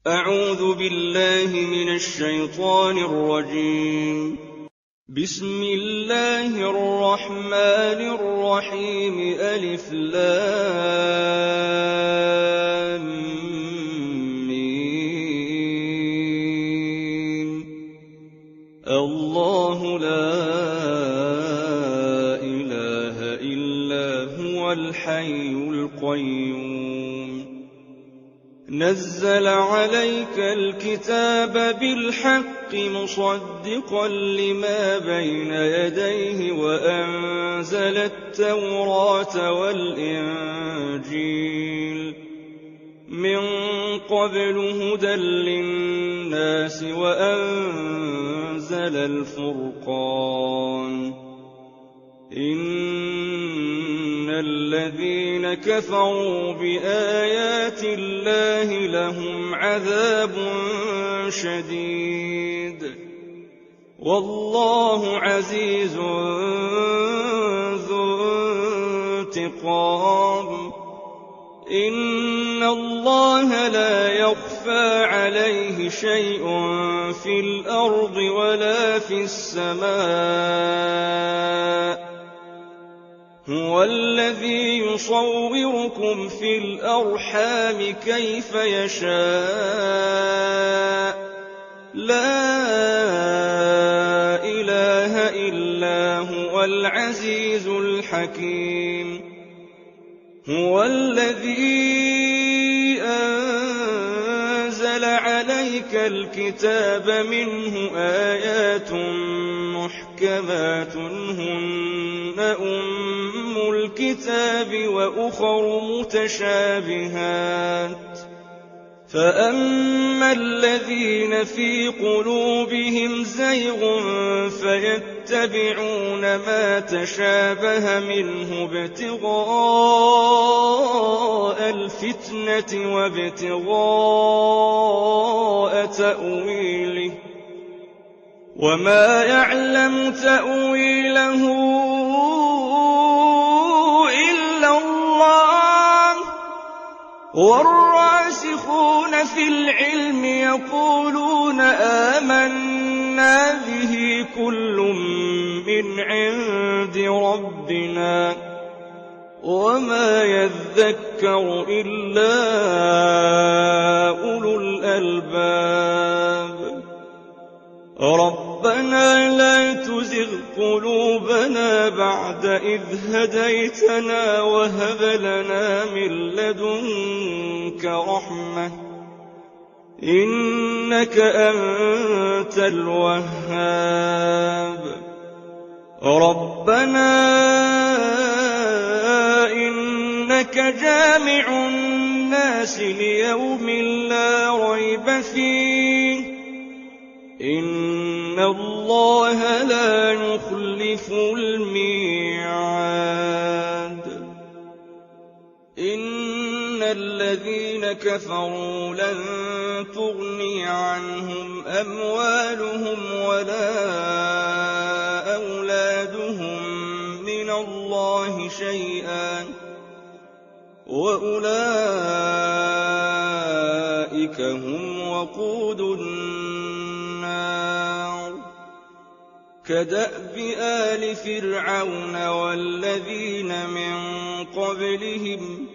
أعوذ بالله من الشيطان الرجيم. بسم الله الرحمن الرحيم. ألف لام ميم. الله لا إله إلا هو الحي القيوم. نزل عليك الكتاب بالحق مصدقا لما بين يديه وأنزل التوراة والإنجيل من قبل هدى للناس وأنزل الفرقان. إن الذين كفروا بآيات الله لهم عذاب شديد والله عزيز ذو انتقام. إن الله لا يخفى عليه شيء في الأرض ولا في السماء. هو الذي يصوركم في الأرحام كيف يشاء. لا إله إلا هو العزيز الحكيم. هو الذي أنزل عليك الكتاب منه آيات محكمات هن أم الكتاب وأخر متشابهات. فأما الذين في قلوبهم زيغ فيتبعون ما تشابه منه ابتغاء الفتنة وابتغاء تأويله وما يعلم تأويله إلا الله. والراسخون في العلم يقولون آمنا به كل من عند ربنا وما يذكر إلا أولو الألباب. ربنا لا تزغ قلوبنا بعد إذ هديتنا وهب لنا من لدنك رحمة إنك أنت الوهاب. ربنا إنك جامع الناس ليوم لا ريب فيه إن الله لا يخلف الميعاد. إن الذين كفروا لن تغني عنهم أموالهم ولا أولادهم من الله شيئا وأولئك هم وقود النار. كدأب آل فرعون والذين من قبلهم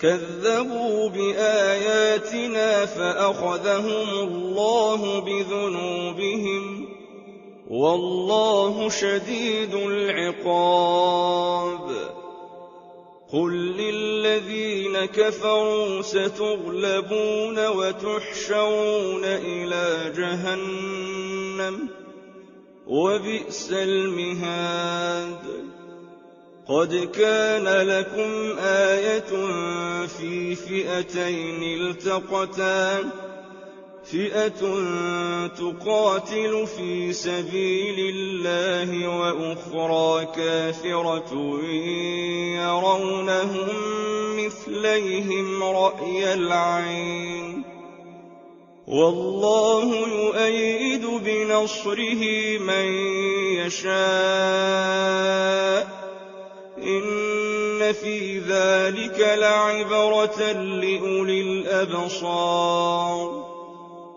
كذبوا بآياتنا فأخذهم الله بذنوبهم والله شديد العقاب. قل للذين كفروا ستغلبون وتحشرون إلى جهنم وبئس المهاد. قد كان لكم آية في فئتين التقتا فئة تقاتل في سبيل الله وأخرى كافرة يرونهم مثليهم رأي العين والله يؤيد بنصره من يشاء إِنَّ فِي ذَلِكَ لَعِبْرَةً لِّأُولِي الْأَبْصَارِ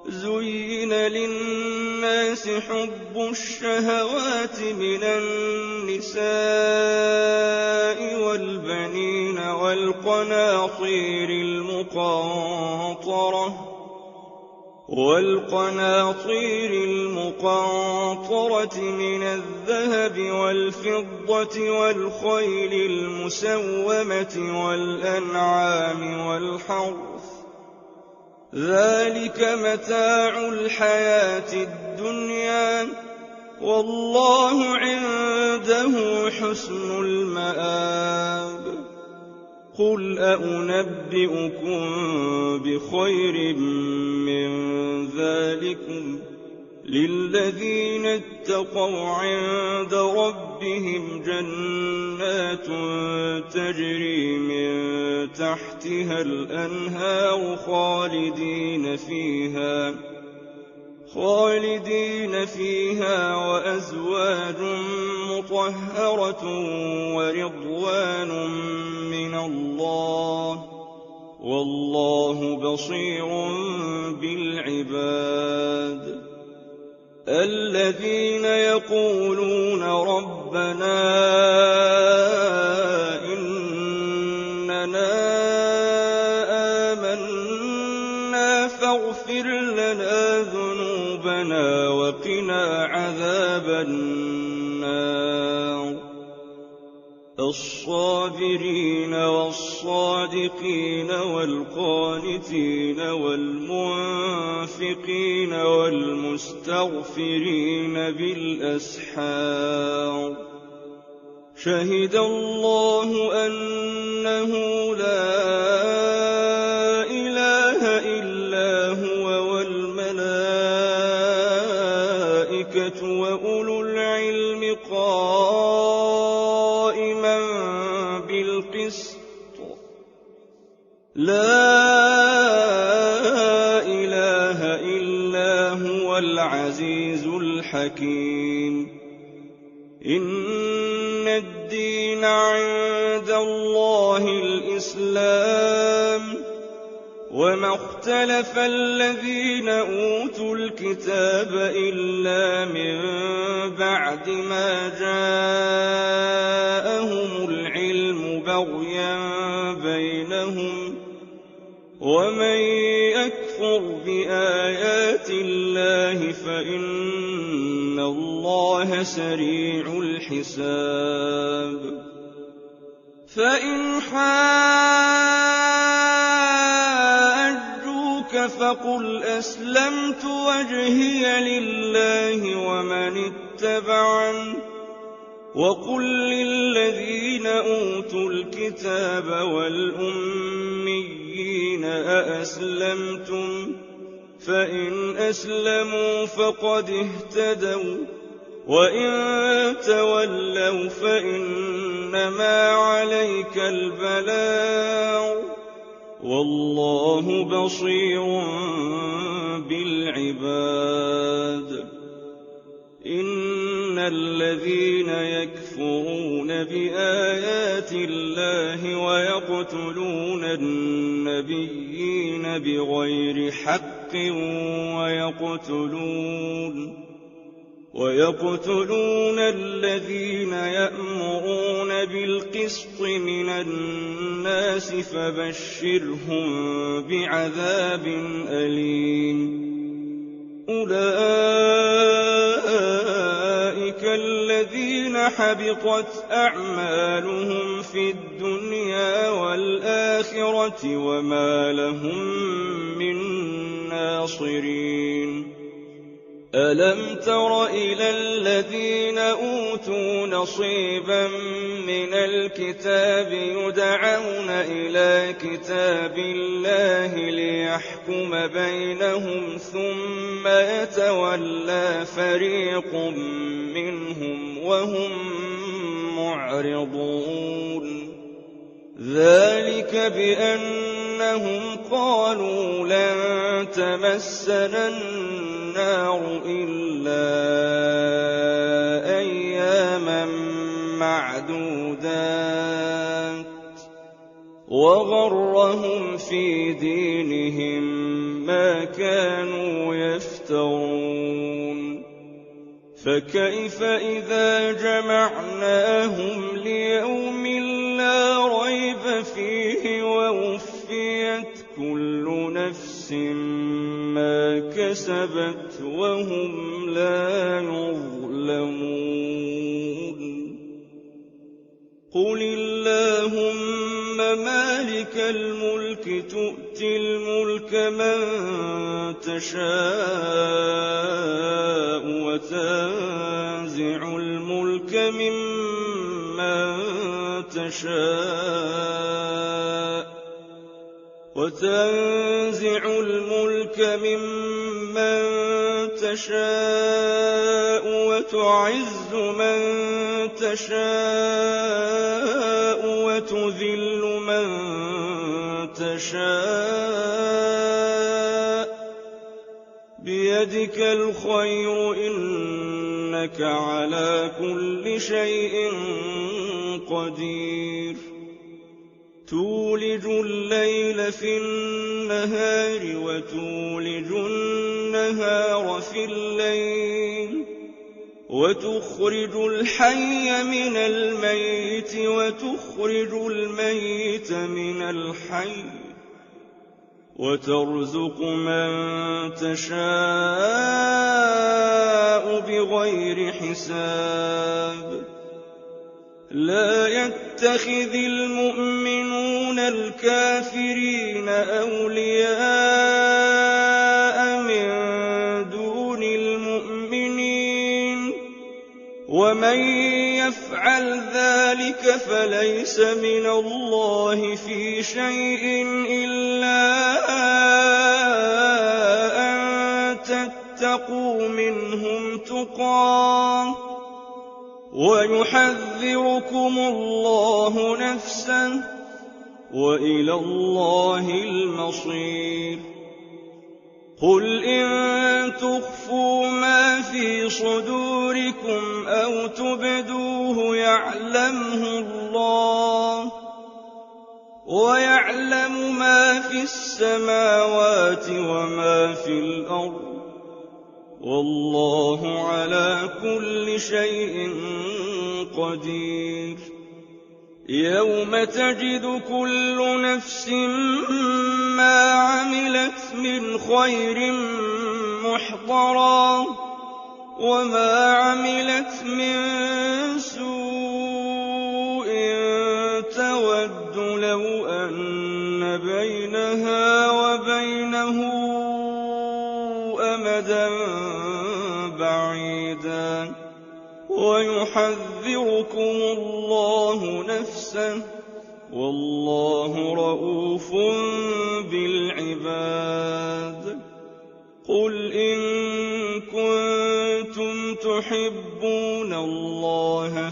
زُيِّنَ لِلنَّاسِ حُبُّ الشَّهَوَاتِ مِنَ النِّسَاءِ وَالْبَنِينَ وَالْقَنَاطِيرِ الْمُقَنطَرَةِ مِنَ الذَّهَبِ وَالْفِضَّةِ وَالْخَيْلِ الْمُسَوَّمَةِ وَالْأَنْعَامِ وَالْحَرْثِ ۗ ذَٰلِكَ مَتَاعُ الْحَيَاةِ الدُّنْيَا ۖ وَاللَّهُ عِندَهُ حُسْنُ الْمَآبِ قُلْ أَؤُنَبِّئُكُم بِخَيْرٍ مِّن ذَٰلِكُمْ لِلَّذِينَ اتَّقَوْا عِندَ رَبِّهِمْ جَنَّاتٌ تَجْرِي مِن تَحْتِهَا الْأَنْهَارُ خَالِدِينَ فِيهَا وَأَزْوَاجٌ مُّطَهَّرَةٌ وَرِضْوَانٌ مِّنَ اللَّهِ ۗ وَاللَّهُ بَصِيرٌ بِالْعِبَادِ الَّذِينَ يَقُولُونَ رَبَّنَا إِنَّنَا آمَنَّا فَاغْفِرْ لَنَا ذُنُوبَنَا وَقِنَا عَذَابَ النَّارِ الصَّابِرِينَ وَالصَّادِقِينَ وَالْقَانِتِينَ وَالْمُنفِقِينَ وَالْمُسْتَغْفِرِينَ بِالْأَسْحَارِ شَهِدَ اللَّهُ أَنَّهُ لَا إِلَٰهَ إِلَّا هُوَ وَالْمَلَائِكَةُ وَأُولُو الْعِلْمِ قَائِمًا بِالْقِسْطِ لَا إِلَٰهَ إِلَّا هُوَ الْعَزِيزُ الْحَكِيمُ إِنَّ الدِّينَ عِندَ اللَّهِ الْإِسْلَامُ ۗ وَمَا اخْتَلَفَ الَّذِينَ أُوتُوا الْكِتَابَ إِلَّا مِن بَعْدِ مَا جَاءَهُمُ الْعِلْمُ بَغْيًا بَيْنَهُمْ ۗ وَمَن يَكْفُرْ بِآيَاتِ اللَّهِ فَإِنَّ اللَّهَ سَرِيعُ الْحِسَابِ فَإِنْ حَاجُّوكَ فَقُلْ أَسْلَمْتُ وَجْهِيَ لِلَّهِ وَمَنِ اتَّبَعَنِ ۗ وَقُل لِّلَّذِينَ أُوتُوا الْكِتَابَ وَالْأُمِّيِّينَ أَأَسْلَمْتُمْ ۚ فَإِنْ أَسْلَمُوا فَقَدِ اهْتَدَوا ۖ وَّإِن تَوَلَّوْا فَإِنَّمَا عَلَيْكَ الْبَلَاغُ ۗ وَاللَّهُ بَصِيرٌ بِالْعِبَادِ إِنَّ الَّذِينَ يَكْفُرُونَ بِآيَاتِ اللَّهِ وَيَقْتُلُونَ النَّبِيِّينَ بِغَيْرِ حَقٍّ وَيَقْتُلُونَ الَّذِينَ يَأْمُرُونَ بِالْقِسْطِ مِنَ النَّاسِ فَبَشِّرْهُم بِعَذَابٍ أَلِيمٍ أُولَٰئِكَ الَّذِينَ حَبِطَتْ أَعْمَالُهُمْ فِي الدُّنْيَا وَالْآخِرَةِ وَمَا لَهُم مِّن نَّاصِرِينَ أَلَمْ تَرَ إِلَى الَّذِينَ أُوتُوا نَصِيبًا مِّنَ الْكِتَابِ يُدْعَوْنَ إِلَىٰ كِتَابِ اللَّهِ لِيَحْكُمَ بَيْنَهُمْ ثُمَّ يَتَوَلَّىٰ فَرِيقٌ مِّنْهُمْ وَهُم مُّعْرِضُونَ ذَٰلِكَ بِأَنَّهُمْ قَالُوا لَن تَمَسَّنَا النَّارُ إِلَّا أَيَّامًا مَّعْدُودَاتٍ وغرهم في دينهم ما كانوا يفترون فكيف إذا جمعناهم ليوم لا ريب فيه ووفيت كل نفس ما كسبت وهم لا يظلمون قل اللهم مالك الملك تؤتي الملك من تشاء وتنزع الملك ممن تشاء وتعز من تشاء وتذل من تشاء بيدك الخير إنك على كل شيء قدير تولج الليل في النهار وتولج النهار في الليل وتخرج الحي من الميت وتخرج الميت من الحي وترزق من تشاء بغير حساب لا يتخذ المؤمنون الكافرين أولياء من دون المؤمنين ومن يفعل ذلك فليس من الله في شيء إلا أن تتقوا منهم تقاه ويحذركم الله نفسه وإلى الله المصير قل إن تخفوا ما في صدوركم أو تبدوه يعلمه الله ويعلم ما في السماوات وما في الأرض والله على كل شيء قدير يوم تجد كل نفس ما عملت من خير محضرا وما عملت من سوء تود لو أن بينها وبينه أمدا بعيدا ويحذركم الله نفسه والله رءوف بالعباد قل إن كنتم تحبون الله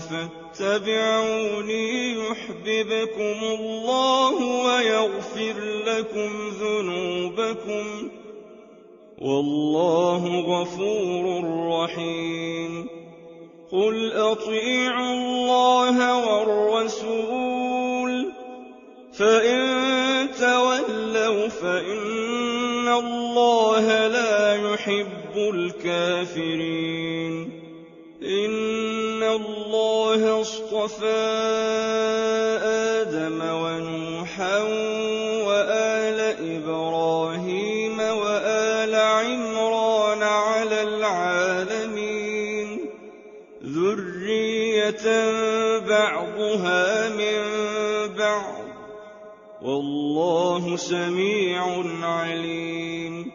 فاتبعوني يحببكم الله ويغفر لكم ذنوبكم والله غفور رحيم قل أطيعوا الله والرسول فإن تولوا فإن الله لا يحب الكافرين إن الله اصطفى آدم ونوحا وآل إبراهيم وآل عمران على العالمين ذرية بعضها من بعض والله سميع عليم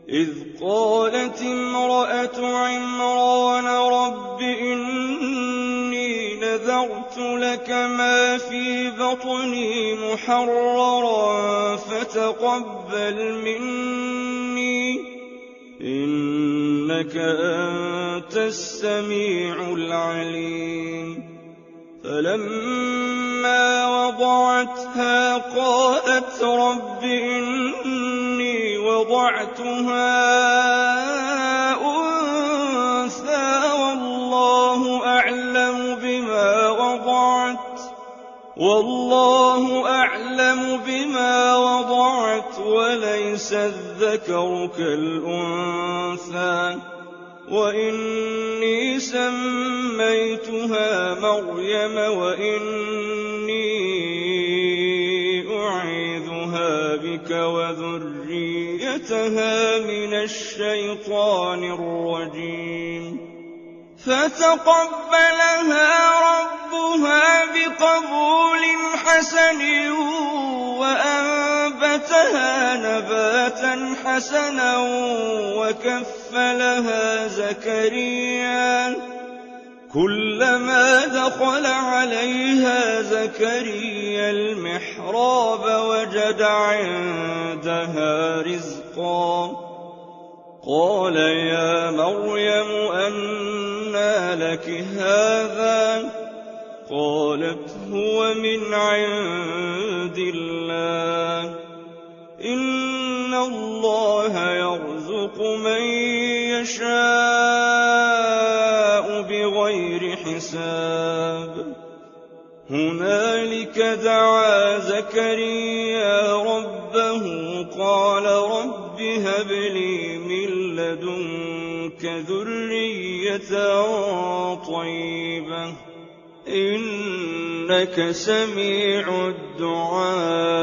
إذ قالت امرأة عمران رب إني نذرت لك ما في بطني محررا فتقبل مني إنك أنت السميع العليم فلما وضعتها قالت رب إني وضعتها أنثى والله أعلم بما وضعت والله أعلم بما وضعت وليس الذكر كالأنثى وإني سميتها مريم وإني أعيذها بك وذريتها من الشيطان الرجيم فتقبلها ربها بقبول حسن وأنبتها نباتا حسنا وكفلها زكريا كلما دخل عليها زكريا المحراب وجد عندها رزقا قال يا مريم أنى لك هذا قالت هو من عند الله إن الله يرزق من يشاء بغير حساب هنالك دعا زكريا ربه قال رب هب لي من لدنك ذرية طيبة إنك سميع الدعاء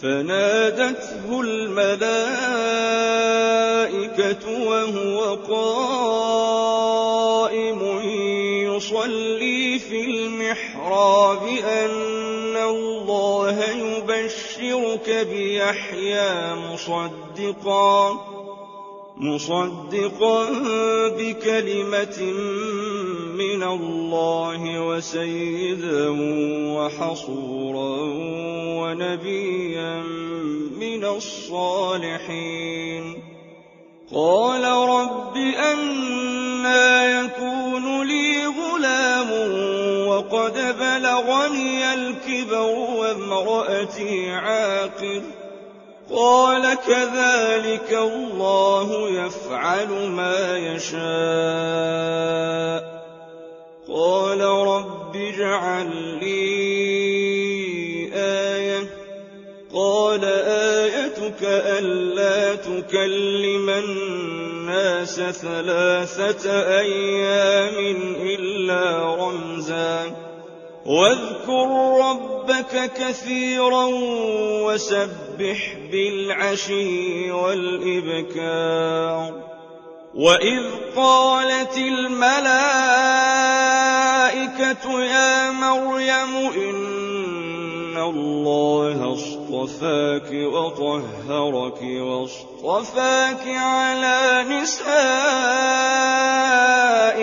فنادته الملائكة وهو قائم يصلي في المحراب أن الله يبشرك بيحيى مصدقا بكلمة من الله وسيدا وحصورا ونبيا من الصالحين قال رب أنى يكون لي غلام وقد بلغني الكبر وامرأتي عاقر قال كذلك الله يفعل ما يشاء قال رب اجعل لي آية قال آيتك ألا تكلم الناس 3 أيام إلا رمزا واذكر ربك كثيرا وسبح بالعشي والإبكار وإذ قالت الملائكة يا مريم إن الله اصطفاك وطهرك واصطفاك على نساء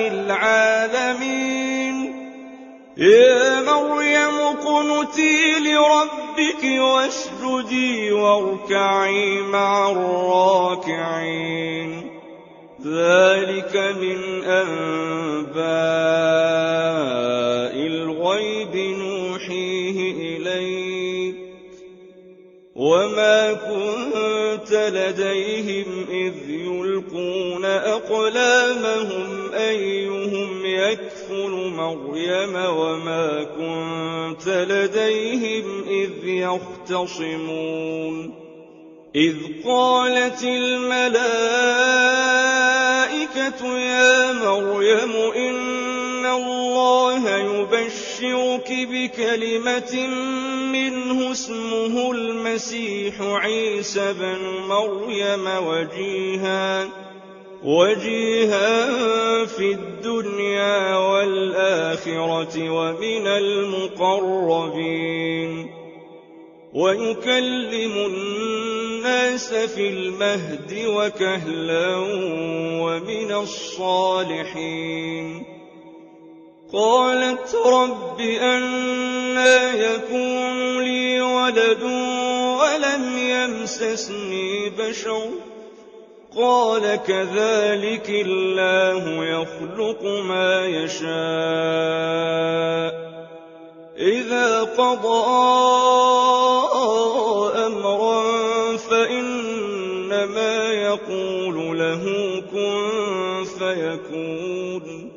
العالمين يا مريم اقنتي لربك واسجدي واركعي مع الراكعين ذلك من أنباء الغيب نوحيه إليك وما كنت لديهم إذ يلقون أقلامهم أيهم يكفل مريم وما كنت لديهم إذ يختصمون إذ قالت الملائكة يا مريم إن الله يبشرك بكلمة منه اسمه المسيح عيسى بن مريم وجيها في الدنيا والآخرة ومن المقربين ويكلم الناس في المهد وكهلا ومن الصالحين قالت رب أنى يكون لي ولد ولم يمسسني بشر قال كذلك الله يخلق ما يشاء إذا قضى أمرا فإنما يقول له كن فيكون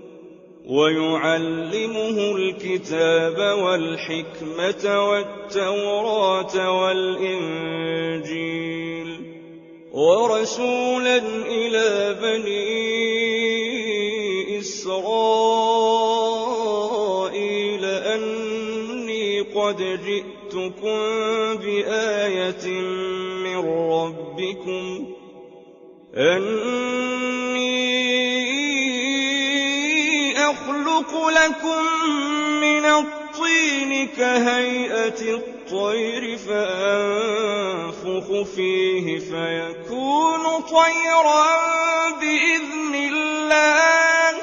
ويعلمه الكتاب والحكمة والتوراة والإنجيل ورسولا إلى بني إسرائيل أني قد جئتكم بآية من ربكم أني أخلق لكم من الطين كهيئة الطير فأنفخ فيه فيكون طيرا بإذن الله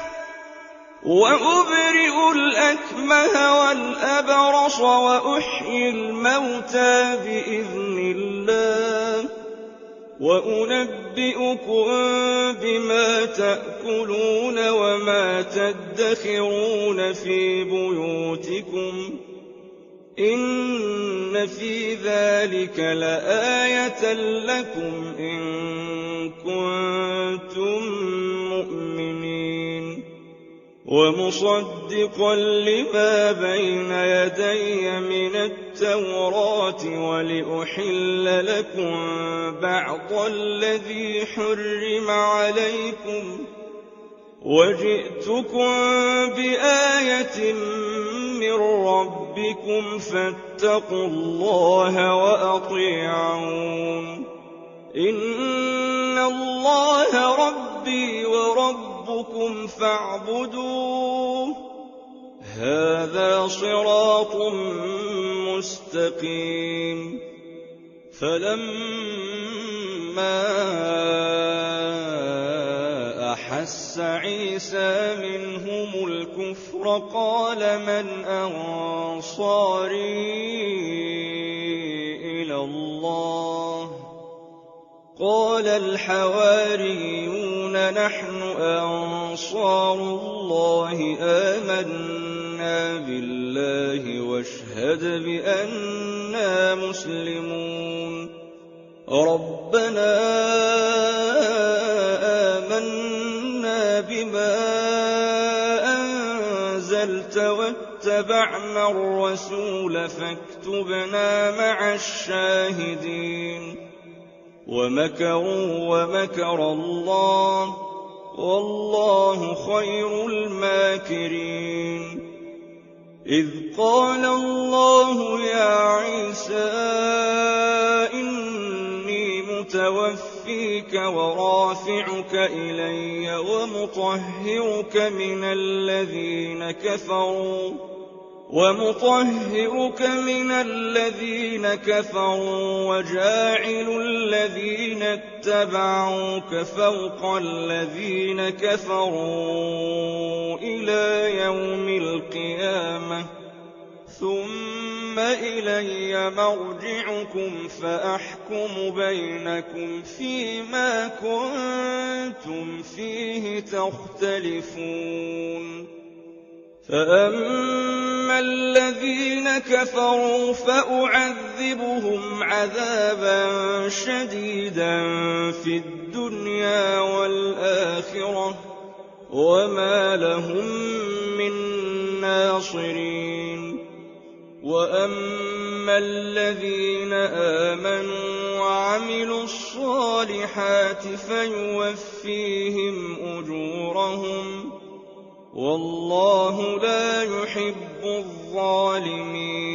وأبرئ الأكمه والأبرص وأحيي الموتى بإذن الله وأنبئكم بما تأكلون وما تدخرون في بيوتكم إن في ذلك لآية لكم إن كنتم مؤمنين ومصدقا لما بين يدي من التوراة ولأحل لكم بعض الذي حرم عليكم وجئتكم بآية من ربكم فاتقوا الله وأطيعون إن الله ربي وربكم فاعبدوه هذا صراط مستقيم فلما أحس عيسى منهم الكفر قال من أنصاري إلى الله قال الحواريون نحن أنصار الله آمنا بالله واشهد بأننا مسلمون ربنا آمنا بما أنزلت واتبعنا الرسول فاكتبنا مع الشاهدين ومكروا ومكر الله والله خير الماكرين إذ قال الله يا عيسى إني متوفيك ورافعك إلي ومطهرك من الذين كفروا وجاعل الذين اتبعوك فوق الذين كفروا إلى يوم القيامة ثم إلي مرجعكم فأحكم بينكم فيما كنتم فيه تختلفون فأما الذين كفروا فأعذبهم عذابا شديدا في الدنيا والآخرة وما لهم من ناصرين وأما الذين آمنوا وعملوا الصالحات فيوفيهم أجورهم والله لا يحب الظالمين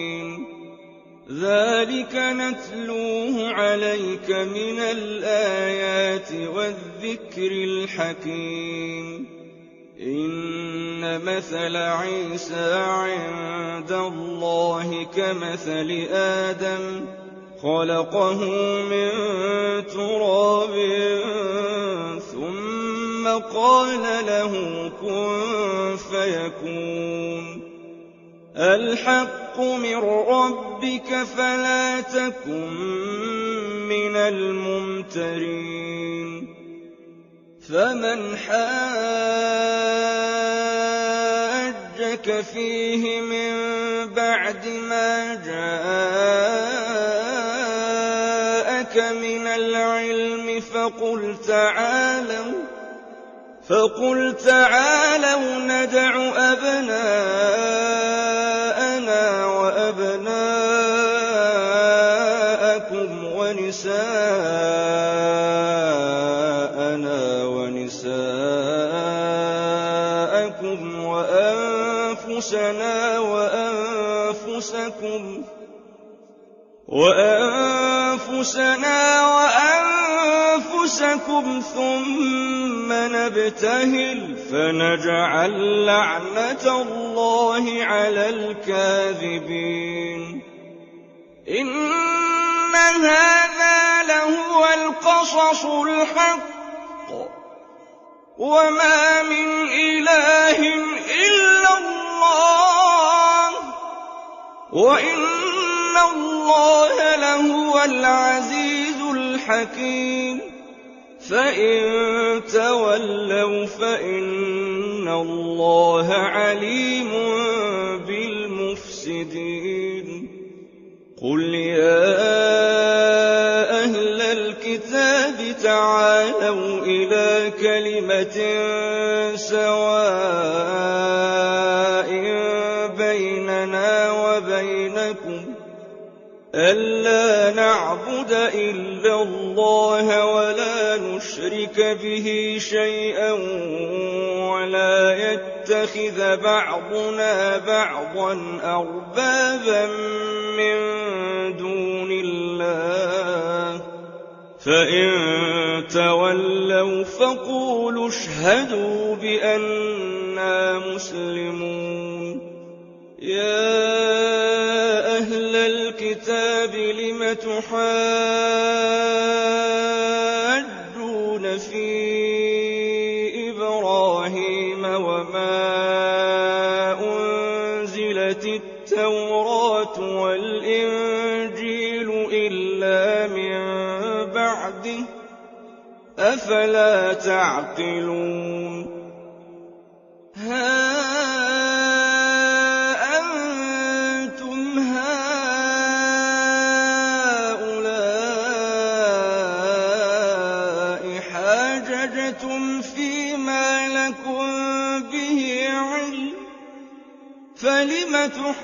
ذلك نتلوه عليك من الآيات والذكر الحكيم إن مثل عيسى عند الله كمثل آدم خلقه من تراب ثم قال له كن فيكون الحق من ربك فلا تكن من الممترين فمن حاجك فيه من بعد ما جاءك من العلم فقل تعالوا ندع أبناءنا وأبناءكم ونساءنا ونساءكم وأنفسنا وأنفسكم ثم نبتهل فنجعل لعنة الله على الكاذبين إن هذا لهو القصص الحق وما من إله إلا الله وإن الله لهو العزيز الحكيم فإن تولوا فإن الله عليم بالمفسدين قل يا أهل الكتاب تعالوا إلى كلمة سواء بيننا وبينكم ألا نعبد إلا الله ولا نشرك به شيئا ولا يتخذ بعضنا بعضا أربابا من دون الله فإن تولوا فقولوا اشهدوا بأننا مسلمون يا أهل الكتاب لم تحاجون في إبراهيم وما أنزلت التوراة والإنجيل إلا من بعده أفلا تعقلون فيما لكم به علم فلم تحاجون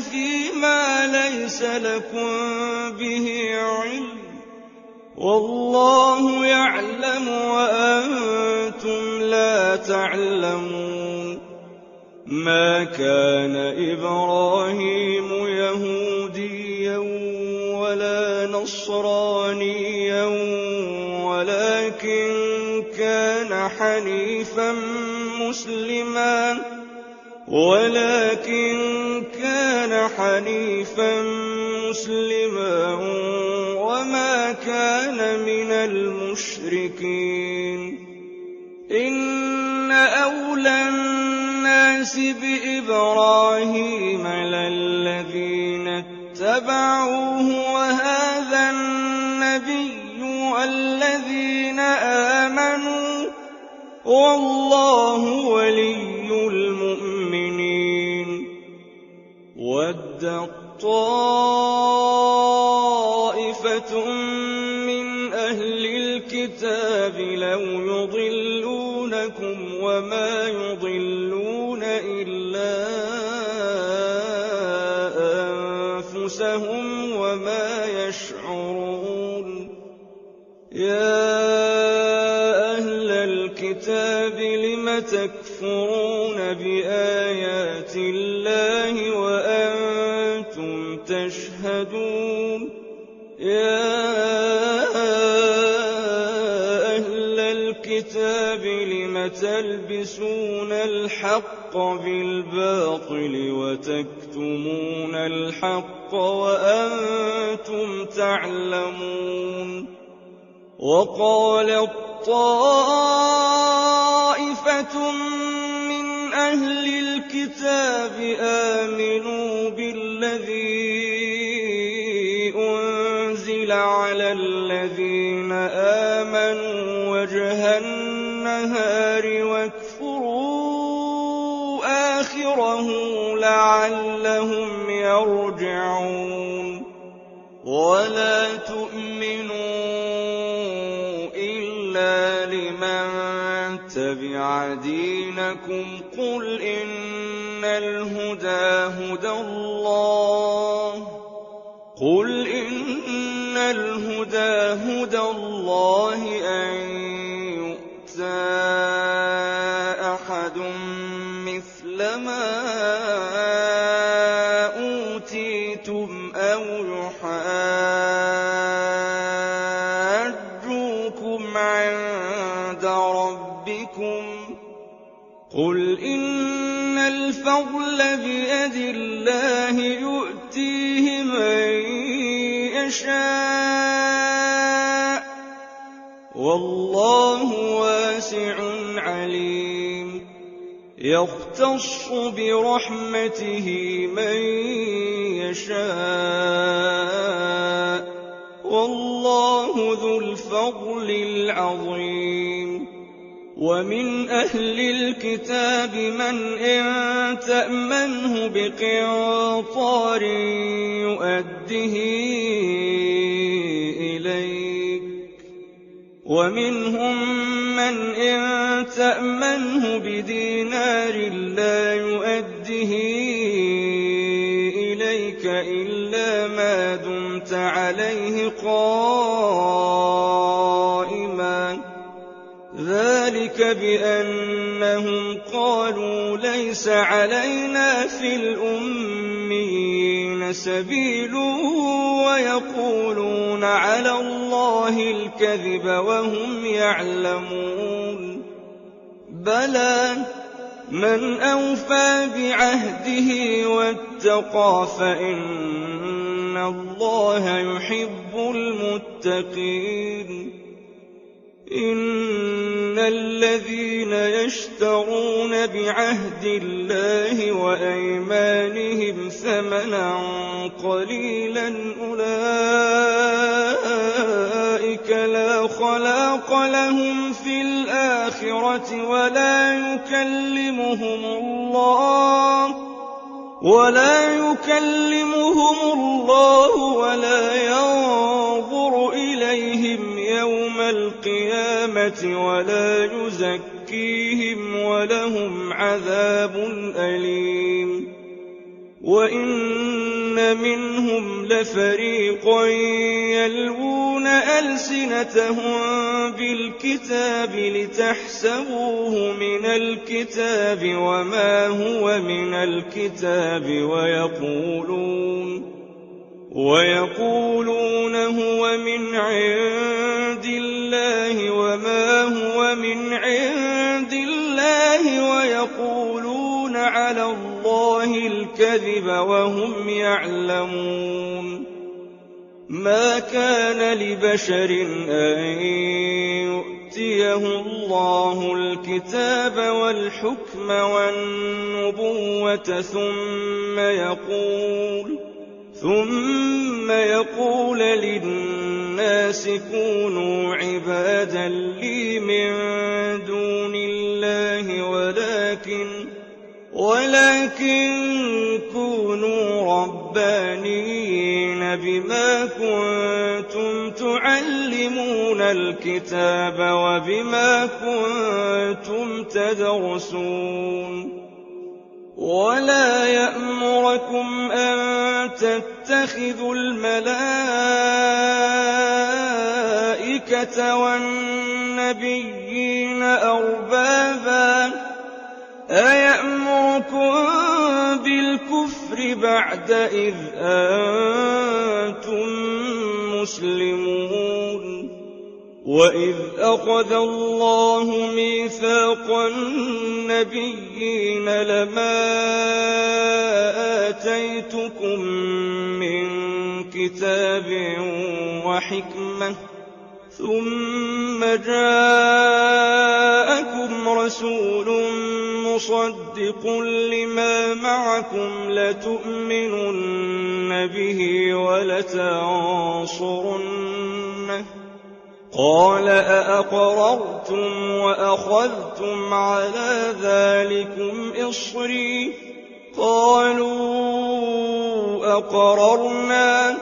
فيما ليس لكم به علم والله يعلم وأنتم لا تعلمون ما كان إبراهيم يهوديا ولا نصرانيا ولكن كان حنيفا مسلما وما كان من المشركين إن أولى الناس بإبراهيم للذين اتبعوه وهذا النبي والذين آمنوا والله ولي المؤمنين ودت طائفة من أهل الكتاب لو يضلونكم وما يضلون إلا أنفسهم وما يشعرون يا أهل الكتاب لم تكفرون بآيات الله وأنتم تشهدون يا أهل الكتاب لم تلبسون الحق بالباطل وتكتمون الحق وأنتم تعلمون وقالت طائفة من أهل الكتاب آمنوا بالذي أنزل على الذين آمنوا وجه النهار واكفروا آخره لعلهم يرجعون ولا تؤمنون نتبع دينكم قل إن الهدى هدى الله أن يؤتى أحد مثل ما أوتيتم أو يحاجوكم عند ربكم قل إن الفضل بيد الله يؤتيه من يشاء والله واسع عليم يختص برحمته من يشاء والله ذو الفضل العظيم ومن أهل الكتاب من إن تأمنه بقنطار يؤده إليك ومنهم من إن تأمنه بدينار لا يؤده إليك إلا ما دمت عليه قائما ذلك بأنهم قالوا ليس علينا في الأميين سبيل ويقولون على الله الكذب وهم يعلمون بلى من أوفى بعهده واتقى فإن الله يحب المتقين إن الذين يشترون بعهد الله وأيمانهم ثمنا قليلا أولئك لا خلاق لهم في الآخرة ولا يكلمهم الله ولا ينظر إليهم يوم القيامة ولا يزكيهم ولهم عذاب أليم وإن منهم لفريقا يلوون ألسنتهم بالكتاب لتحسبوه من الكتاب وما هو من الكتاب ويقولون هو من عند الله وما هو من عند الله ويقولون على الله الكذب وهم يعلمون ما كان لبشر أن يؤتيه الله الكتاب والحكم والنبوة ثم يقول للناس كونوا عبادا لي من دون الله ولكن كونوا ربانيين بما كنتم تعلمون الكتاب وبما كنتم تدرسون ولا يأمركم أن تتخذوا الملائكة والنبيين أربابا أيأمركم بالكفر بعد إذ أنتم مسلمون وإذ أخذ الله ميثاق النبيين لما آتيتكم من كتاب وحكمة ثم جاءكم رسول مصدق لما معكم لتؤمنن به ولتنصرنه قال أأقررتم وأخذتم على ذلكم إصري قالوا أقررنا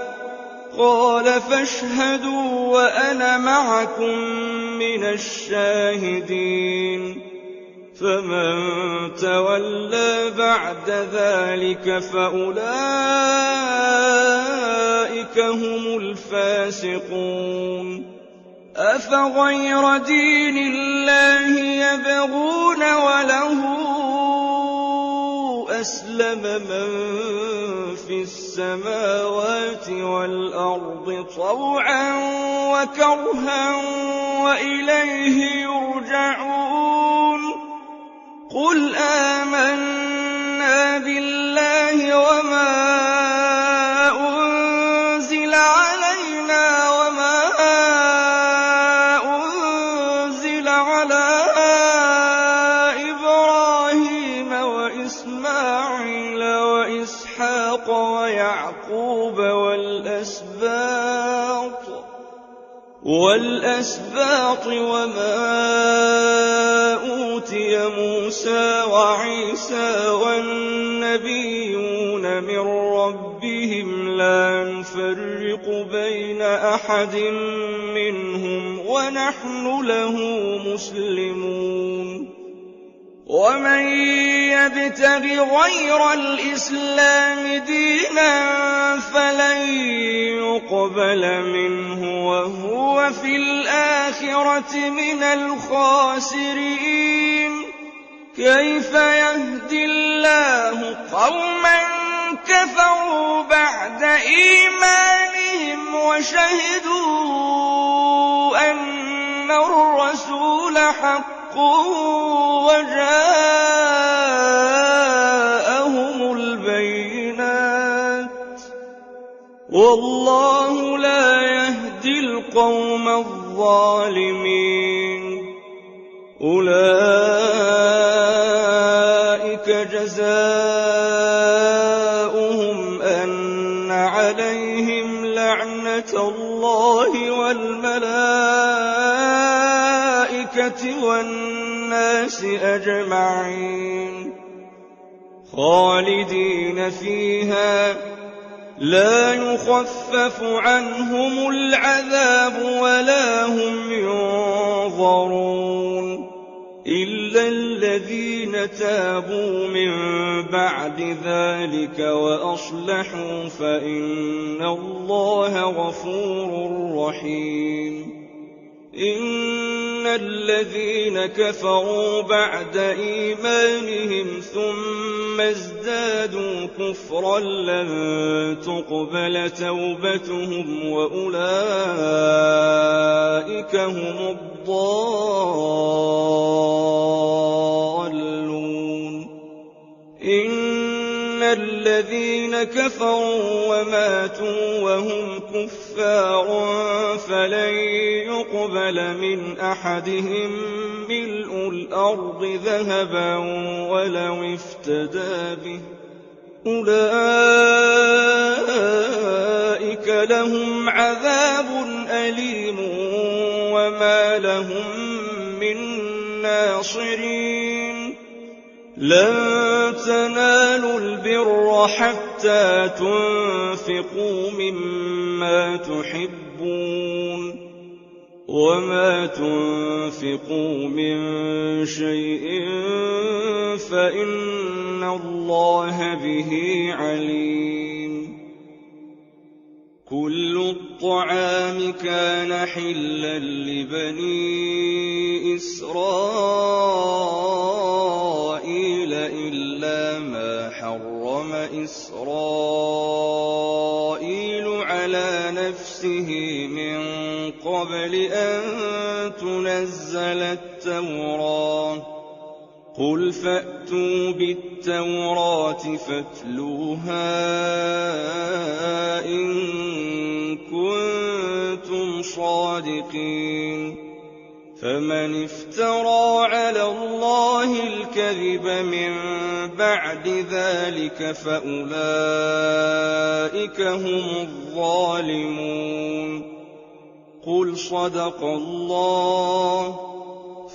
قال فاشهدوا وأنا معكم من الشاهدين فمن تولى بعد ذلك فأولئك هم الفاسقون أفغير دين الله يبغون وله أسلم من في السماوات والأرض طوعا وكرها وإليه يرجعون قل آمنا بالله وما أنزل علينا وما أنزل على إبراهيم وإسماعيل وإسحاق ويعقوب والأسباط وما أوتي موسى وعيسى والنبيون من ربهم لا نفرق بين أحد منهم ونحن له مسلمون ومن يبتغ غير الإسلام دينا فلن يقبل منه وهو في الآخرة من الخاسرين كيف يهدي الله قوما كفروا بعد إيمانهم وشهدوا أن الرسول حق وجاءهم البينات والله لا يهدي القوم الظالمين أولئك جزاؤهم أن عليهم لعنة الله والملائكة والناس أجمعين خالدين فيها لا يخفف عنهم العذاب ولا هم ينظرون إلا الذين تابوا من بعد ذلك وأصلحوا فإن الله غفور رحيم إن الذين كفروا بعد إيمانهم ثم ازدادوا كفرا لن تقبل توبتهم وأولئك هم الضالون إن الذين كفروا وماتوا وهم كفار فلن يقبل من أحدهم ملء الأرض ذهبا ولو افتدى به أولئك لهم عذاب أليم وما لهم من ناصرين لن تنالوا البر حتى تنفقوا مما تحبون وما تنفقوا من شيء فإن الله به عليم كل الطعام كان حلا لبني إسرائيل إلا ما حرم إسرائيل على نفسه من قبل أن تنزل التوراة قل فأتوا بالتوراة فاتلوها إن كنتم صادقين فمن افترى على الله الكذب من بعد ذلك فأولئك هم الظالمون قل صدق الله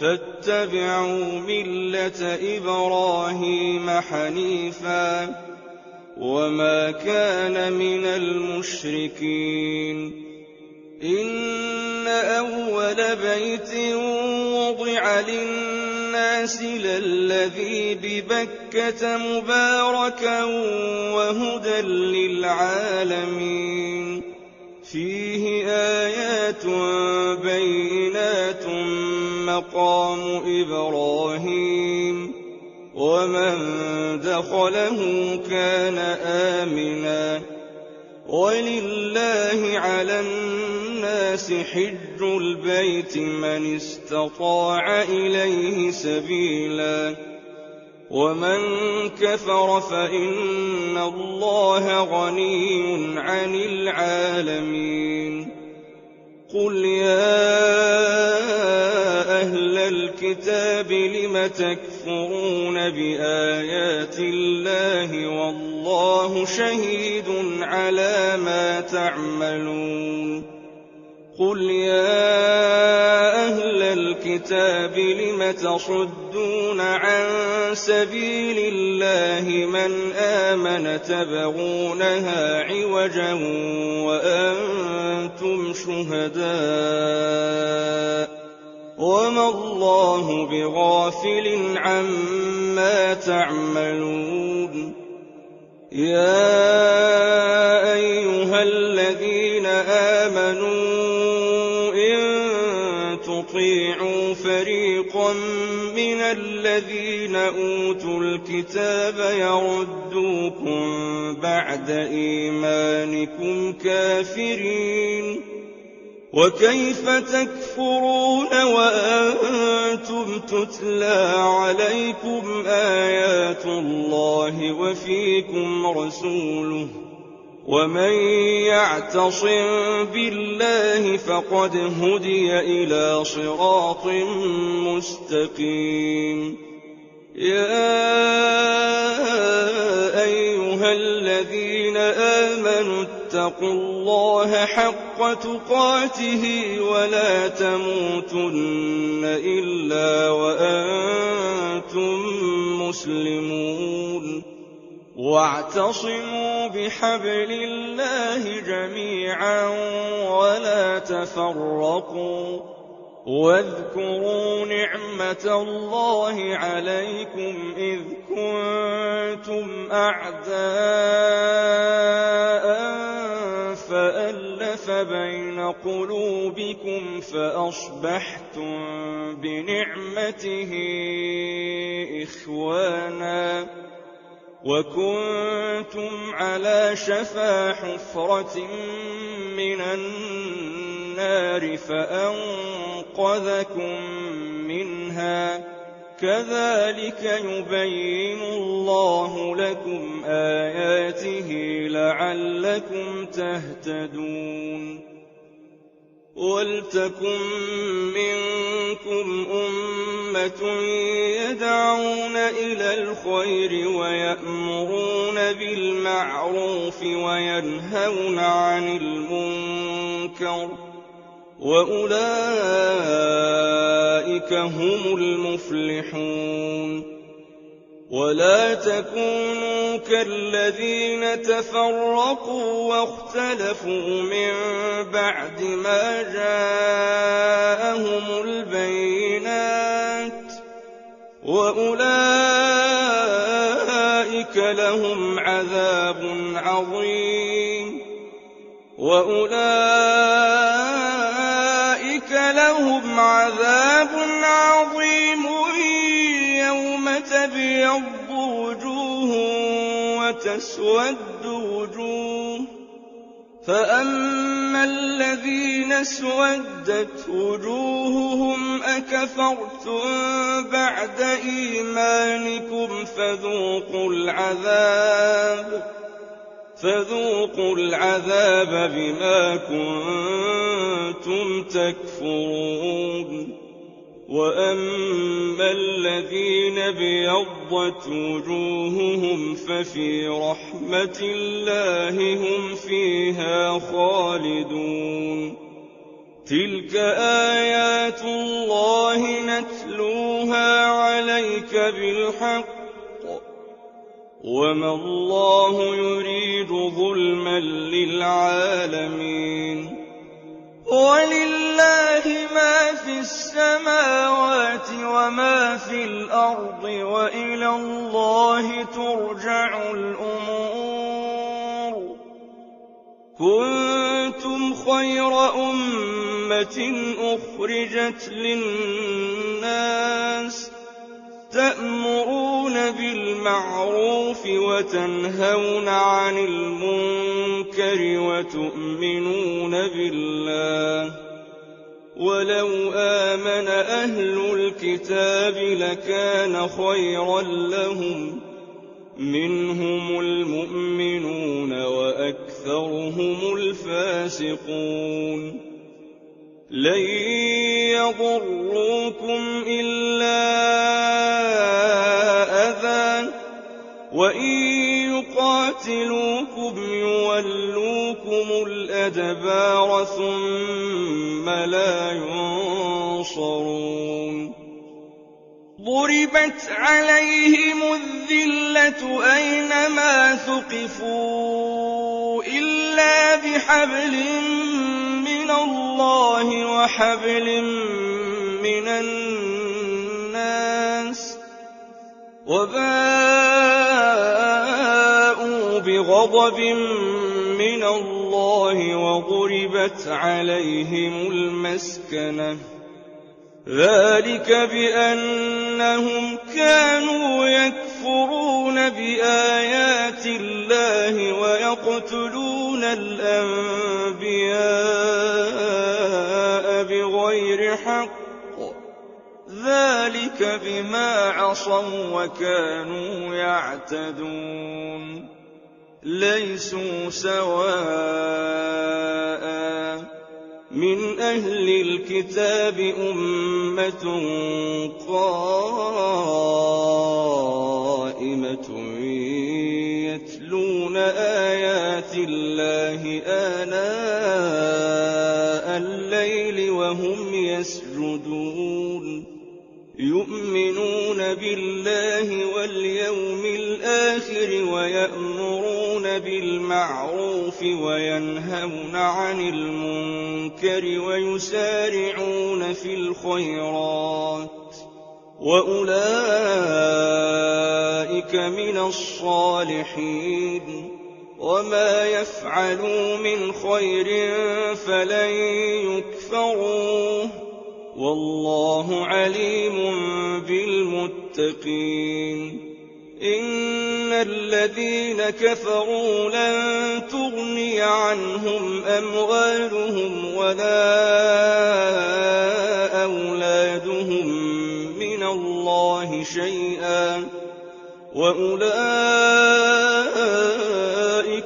فاتبعوا ملة إبراهيم حنيفا وما كان من المشركين إن أول بيت وضع للناس الناس للذي ببكة مباركا وهدى للعالمين فيه آيات بينات مقام إبراهيم ومن دخله كان آمنا ولله على الناس حج البيت من استطاع إليه سبيلا ومن كفر فإن الله غني عن العالمين قل يا أهل الكتاب لم تكفرون بآيات الله والله شهيد على ما تعملون قل يا أهل الكتاب لم تصدون عن سبيل الله من آمن تبغونها عوجا وأنتم شهداء وما الله بغافل عما تعملون يا أيها الذين آمنوا تطيعوا فريقا من الذين أوتوا الكتاب يردوكم بعد إيمانكم كافرين وكيف تكفرون وأنتم تتلى عليكم آيات الله وفيكم رسوله ومن يعتصم بالله فقد هدي إلى صراط مستقيم يا أيها الذين آمنوا اتقوا الله حق تقاته ولا تموتن إلا وأنتم مسلمون واعتصموا بحبل الله جميعا ولا تفرقوا واذكروا نعمة الله عليكم إذ كنتم أعداء فألف بين قلوبكم فأصبحتم بنعمته إخوانا وكنتم على شفا حفرة من النار فأنقذكم منها كذلك يبين الله لكم آياته لعلكم تهتدون ولتكن منكم أمة يدعون إلى الخير ويأمرون بالمعروف وينهون عن المنكر وأولئك هم المفلحون ولا تكونوا كالذين تفرقوا واختلفوا من بعد ما جاءهم البينات وأولئك لهم عذاب عظيم يوم تبيض وجوه وتسود وجوه فأما الذين اسودت وجوههم أكفرتم بعد إيمانكم فذوقوا العذاب بما كنتم تكفرون وأما الذين بيضت وجوههم ففي رحمة الله هم فيها خالدون تلك آيات الله نتلوها عليك بالحق وما الله يريد ظلما للعالمين ولله ما في السماوات السَّمَاوَاتِ وَمَا فِي الْأَرْضِ وَإِلَى اللَّهِ تُرْجَعُ الْأُمُورُ كُنتُمْ خَيْرَ أُمَّةٍ أُخْرِجَتْ لِلنَّاسِ تَأْمُرُونَ بِالْمَعْرُوفِ وَتَنْهَوْنَ عَنِ الْمُنكَرِ وَتُؤْمِنُونَ بِاللَّهِ وَلَوْ آمَنَ أَهْلُ الْكِتَابِ لَكَانَ خَيْرًا لَّهُم مِّنْهُمُ الْمُؤْمِنُونَ وَأَكْثَرُهُمُ الْفَاسِقُونَ لَن يَضُرُّوكُمْ إِلَّا أَذًى وَإِن يُقَاتِلُوكُمْ يُوَلُّوكُمُ الْأَدْبَارَ ثُمَّ لَا يُنصَرُونَ ضُرِبَتْ عَلَيْهِمُ الذِّلَّةُ أَيْنَمَا ثُقِفُوا إِلَّا بِحَبْلٍ مِّنَ اللَّهِ وَحَبْلٍ مِّنَ النَّاسِ وَبَاءُوا بِغَضَبٍ مِّنَ اللَّهِ وَضُرِبَتْ عَلَيْهِمُ الْمَسْكَنَةُ ذَلِكَ بِأَنَّهُمْ كَانُوا يَكْفُرُونَ بِآيَاتِ اللَّهِ وَيَقْتُلُونَ الْأَنبِيَاءَ بِغَيْرِ حَقٍّ ذَلِكَ بِمَا عَصَوا وَّكَانُوا يَعْتَدُونَ لَيْسُوا سَوَاءً مِّنْ أَهْلِ الْكِتَابِ أُمَّةٌ قَائِمَةٌ يَتْلُونَ آيَاتِ اللَّهِ آنَاءَ اللَّيْلِ وَهُمْ يَسْجُدُونَ يُؤْمِنُونَ بِاللَّهِ وَالْيَوْمِ الْآخِرِ وَيَأْمُرُونَ بِالْمَعْرُوفِ وَيَنْهَوْنَ عَنِ الْمُنكَرِ وَيُسَارِعُونَ فِي الْخَيْرَاتِ وَأُولَٰئِكَ مِنَ الصَّالِحِينَ وَمَا يَفْعَلُوا مِنْ خَيْرٍ فَلَن يُكْفَرُوهُ وَاللَّهُ عَلِيمٌ بِالْمُتَّقِينَ إِنَّ الَّذِينَ كَفَرُوا لَن تُغْنِيَ عَنْهُمْ أَمْوَالُهُمْ وَلَا أَوْلَادُهُم مِّنَ اللَّهِ شَيْئًا وَأُولَٰئِكَ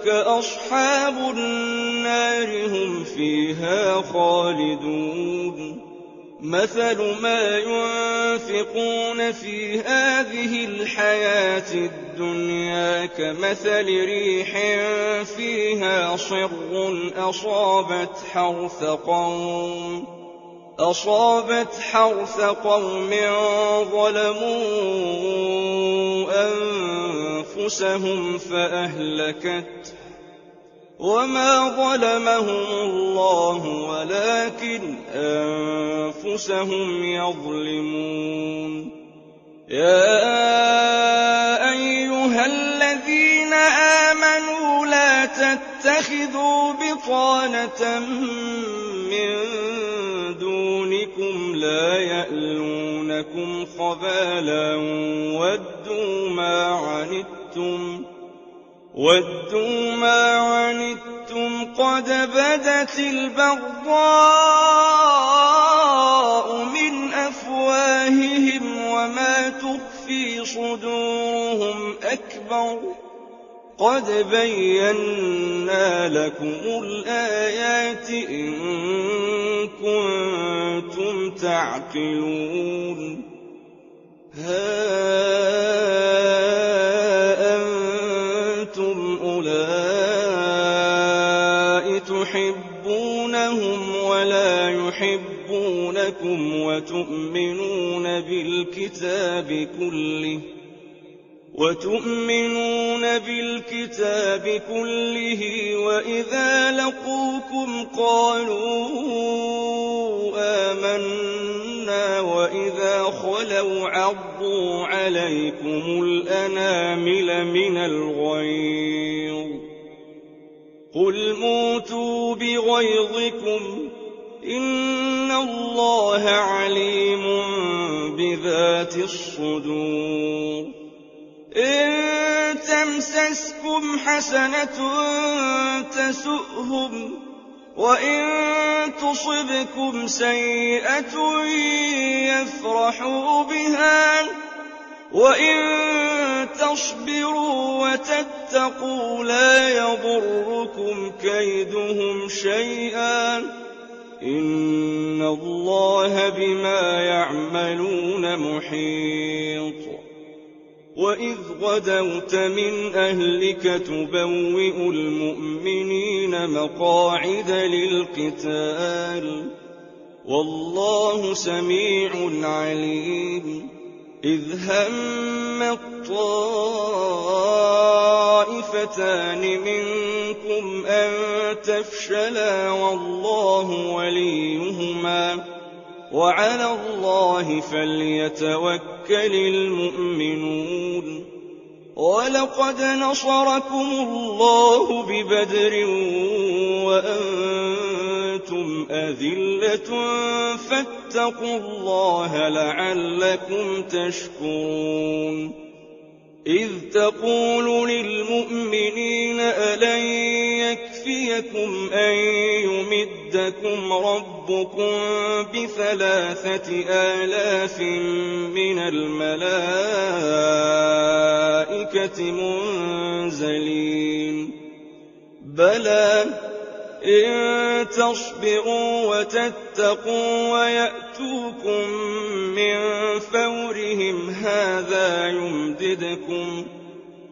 أَصْحَابُ النَّارِ هُمْ فِيهَا خَالِدُونَ مَثَلُ مَا يُنفِقُونَ في هَٰذِهِ الْحَيَاةِ الدُّنْيَا كَمَثَلِ رِيحٍ فِيهَا صِرٌّ أَصَابَتْ حَرْثَ قَوْمٍ ظَلَمُوا أَنفُسَهُمْ فَأَهْلَكَتْهُ وَمَا ظَلَمَهُمُ اللَّهُ وَلَٰكِنْ أَنفُسَهُمْ يَظْلِمُونَ يَا أَيُّهَا الَّذِينَ آمَنُوا لَا تَتَّخِذُوا بِطَانَةً مِّن دُونِكُمْ لَا يَأْلُونَكُمْ خَبَالًا وَدُّوا مَا عَنِتُّمْ قَدْ بَدَتِ الْبَغْضَاءُ مِنْ أَفْوَاهِهِمْ وَمَا تُخْفِي صُدُورُهُمْ أَكْبَرُ قَدْ بَيَّنَّا لَكُمُ الْآيَاتِ إِن كُنتُمْ تَعْقِلُونَ هَا أَنتُمْ أُولَاءِ تُحِبُّونَهُمْ وَلَا يُحِبُّونَكُمْ وتؤمنون بالكتاب كله وإذا لقوكم قالوا آمنا وإذا خلوا عضوا عليكم الأنامل من الغيظ قل موتوا بغيظكم إن الله عليم بذات الصدور إن تمسسكم حسنة تسؤهم وإن تصبكم سيئة يفرحوا بها وإن تصبروا وتتقوا لا يضركم كيدهم شيئا إن الله بما يعملون محيط وإذ غدوت من أهلك تبوئ المؤمنين مقاعد للقتال والله سميع عليم إذ هم الطائفتان منكم أن تفشلا والله وليهما وعلى الله فليتوكل المؤمنون ولقد نصركم الله ببدر وأنتم أذلة فاتقوا الله لعلكم تشكرون إذ تقول للمؤمنين ألن يكفيكم أن يمدكم ربكم ب3,000 من الملائكة منزلين بلى إن تصبروا وتتقوا ويأتوكم من فورهم هذا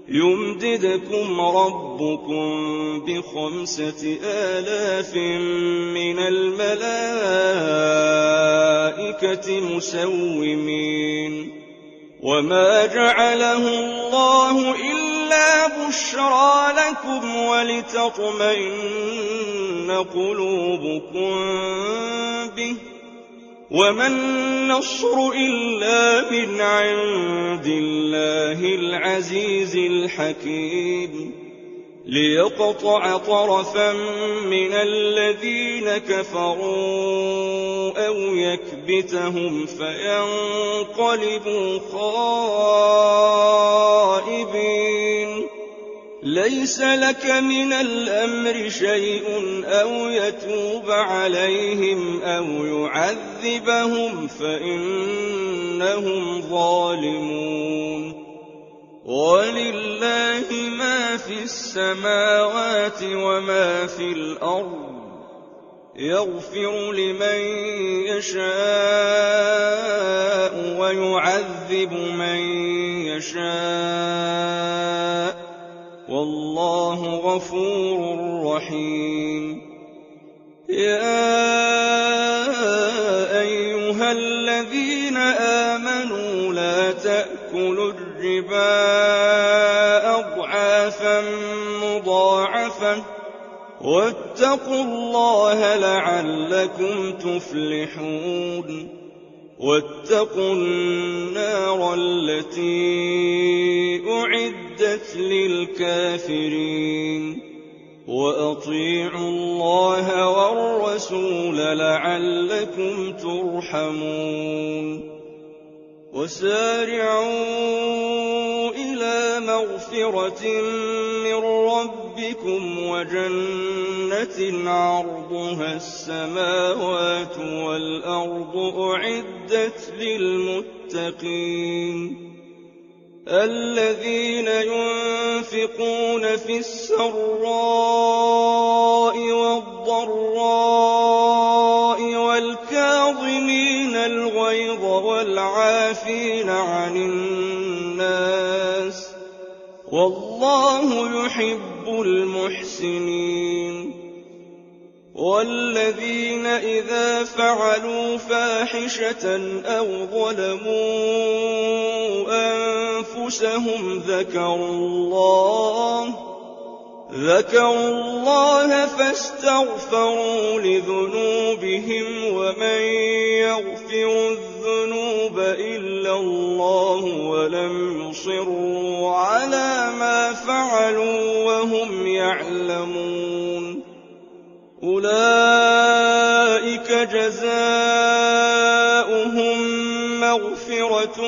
يمددكم ربكم ب5,000 من الملائكة مسومين وما جعله الله إلا بشرى لكم ولتطمئن قلوبكم به وما النصر إلا من عند الله العزيز الحكيم ليقطع طرفا من الذين كفروا أو يكبتهم فينقلبوا خائبين ليس لك من الأمر شيء أو يتوب عليهم أو يعذبهم فإنهم ظالمون ولله ما في السماوات وما في الأرض يغفر لمن يشاء ويعذب من يشاء والله غفور رحيم يا أيها الذين آمنوا لا تأكلوا الربا أضعافا مضاعفة واتقوا الله لعلكم تفلحون واتقوا النار التي أعدت للكافرين وأطيعوا الله والرسول لعلكم ترحمون وسارعوا إلى مغفرة من ربكم وجنة عرضها السماوات والأرض أعدت للمتقين الذين ينفقون في السراء والضراء والكاظمين الغيظ والعافين عن الناس والله يحب المحسنين والذين إذا فعلوا فاحشة أو ظلموا أنفسهم ذكروا الله فاستغفروا لذنوبهم ومن يغفر الذنوب إلا الله ولم يصروا على ما فعلوا وهم يعلمون أولئك جزاؤهم مغفرة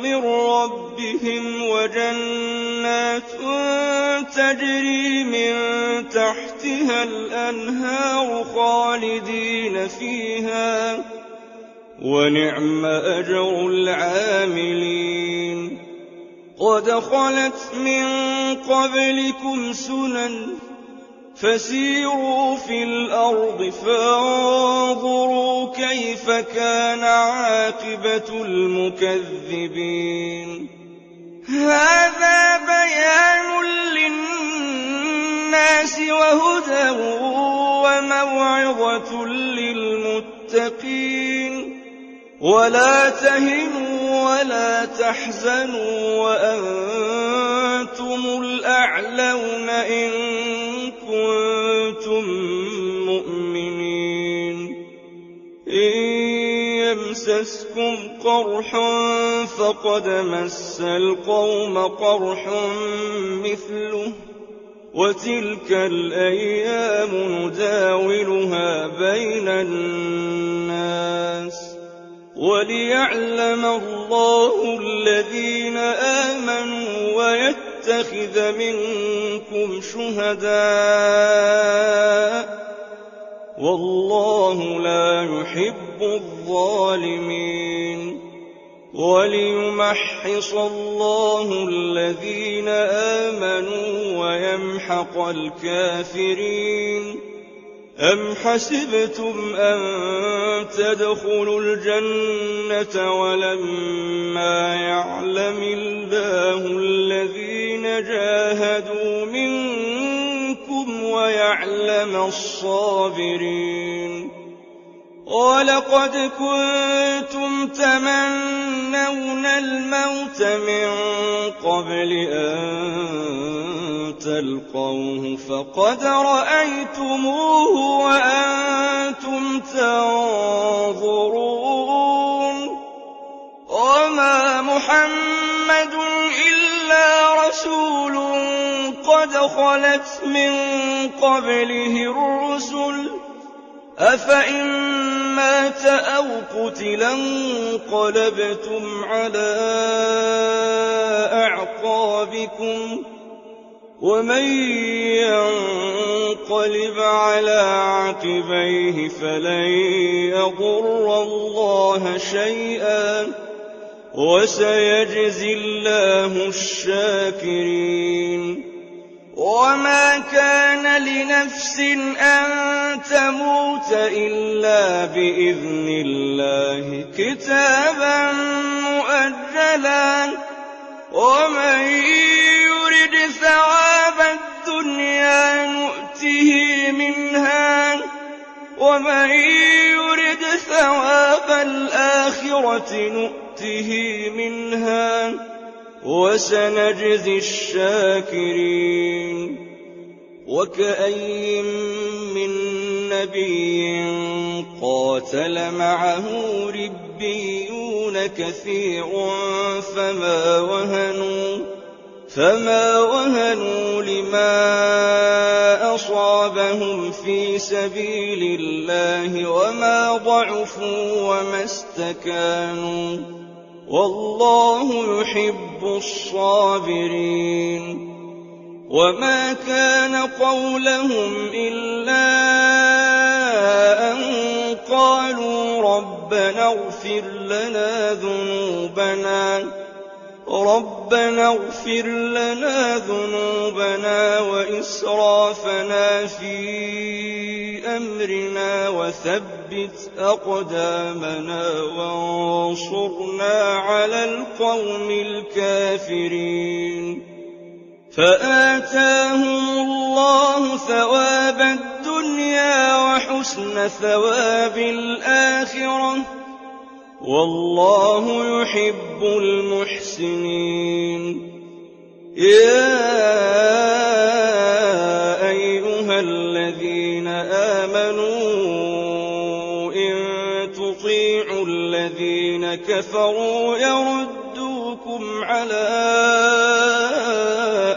من ربهم وجنات تجري من تحتها الأنهار خالدين فيها ونعم أجر العاملين قد خلت من قبلكم سنن فسيروا في الأرض فانظروا كيف كان عاقبة المكذبين هذا بيان للناس وهدى وموعظة للمتقين ولا تهنوا ولا تحزنوا وأنتم الأعلون إن كنتم مؤمنين إن يمسسكم قرح فقد مس القوم قرح مثله وتلك الأيام نداولها بين الناس وليعلم الله الذين آمنوا ويتخذ منكم شهداء والله لا يحب الظالمين وليمحص الله الذين آمنوا ويمحق الكافرين أم حسبتم أن تدخلوا الجنة ولما يعلم الله الذين جاهدوا منكم ويعلم الصابرين ولقد كنتم تمنون الموت من قبل أن تلقوه فقد رأيتموه وأنتم تنظرون وما محمد إلا رسول قد خلت من قبله الرسل أفإن مات أو قتلا انقلبتم على أعقابكم ومن ينقلب على عقبيه فلن يضر الله شيئا وسيجزي الله الشاكرين وما كان لنفس أن تموت إلا بإذن الله كتابا مؤجلا ومن يرد ثواب الدنيا نؤته منها ومن يرد ثواب الآخرة نؤته منها وسنجزي الشاكرين وكأي من نبي قاتل معه ربيون كثير فما وهنوا لما أصابهم في سبيل الله وما ضعفوا وما استكانوا والله يحب الصابرين وما كان قولهم إلا أن قالوا ربنا اغفر لنا ذنوبنا وإسرافنا في أمرنا وثبت أقدامنا وانصرنا على القوم الكافرين فآتاهم الله ثواب الدنيا وحسن ثواب الآخرة والله يحب المحسنين يا الذين آمنوا إن تطيعوا الذين كفروا يردوكم على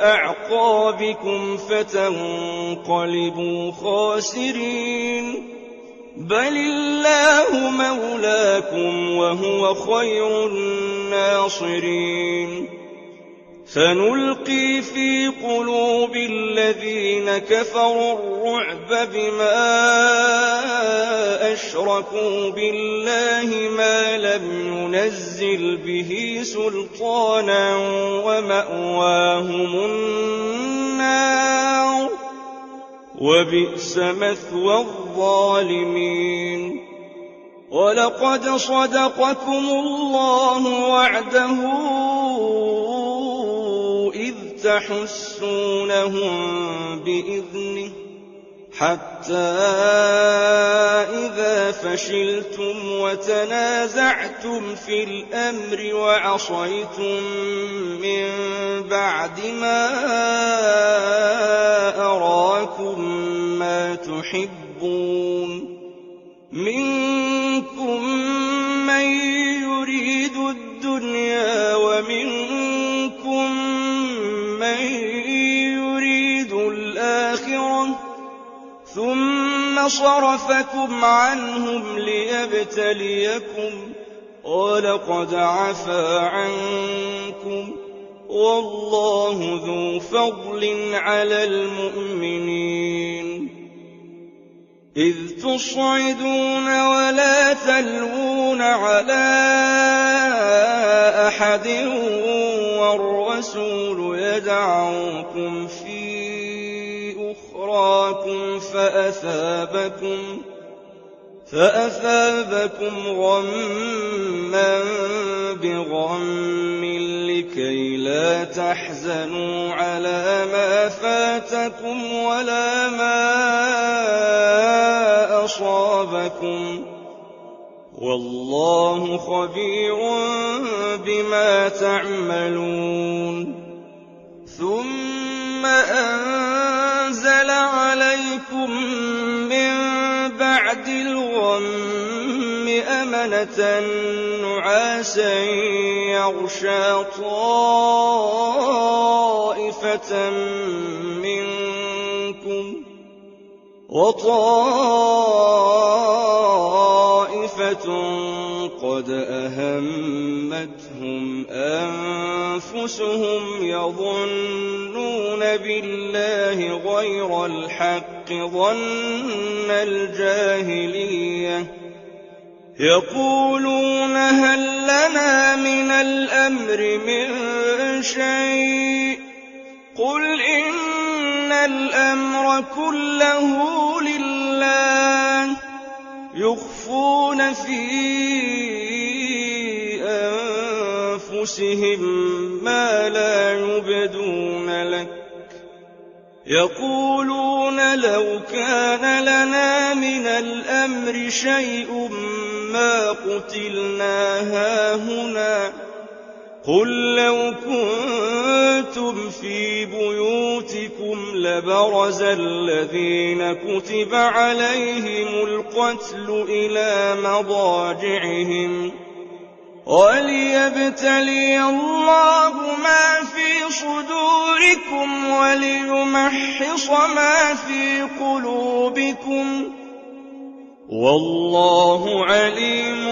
أعقابكم فتنقلبوا خاسرين بل الله مولاكم وهو خير الناصرين سنلقي في قلوب الذين كفروا الرعب بما أشركوا بالله ما لم ينزل به سلطانا ومأواهم النار وبئس مثوى الظالمين ولقد صدقكم الله وعده إذ تحسونهم بإذنه حتى إذا فشلتم وتنازعتم في الأمر وعصيتم من بعد ما أراكم ما تحبون منكم من يريد الدنيا ومنكم من يريد الآخرة ثم صرفكم عنهم ليبتليكم ولقد عفا عنكم والله ذو فضل على المؤمنين إذ تصعدون ولا تلوون على أحد والرسول يدعوكم في أخراكم فأثابكم غما بغم لكي لا تحزنوا على ما فاتكم ولا ما أصابكم والله خبير بما تعملون ثم أنزل عليكم من بعد الغم أمنة نعاسا يغشى طائفة منكم وطائفة قد أهمتهم أنفسهم يظنون بالله غير الحق ظن الجاهلية يقولون هل لنا من الأمر من شيء قل إن الأمر كله لله يخفون في أنفسهم ما لا يبدون لك يقولون لو كان لنا من الأمر شيء ما قتلنا هاهنا قل لو كنتم في بيوتكم لبرز الذين كتب عليهم القتل إلى مضاجعهم وليبتلي الله ما في صدوركم وليمحص ما في قلوبكم والله عليم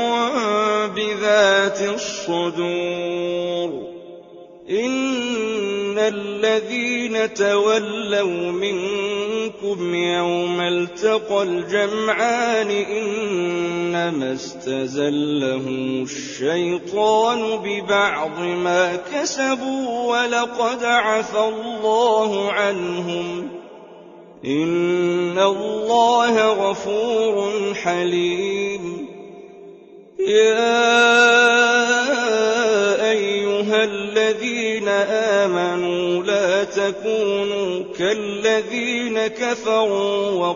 بذات الصدور إن الذين تولوا منكم يوم التقى الجمعان إنما استزلهم الشيطان ببعض ما كسبوا ولقد عفى الله عنهم إن الله غفور حليم يا أيها الذين آمنوا لا تكونوا كالذين كفروا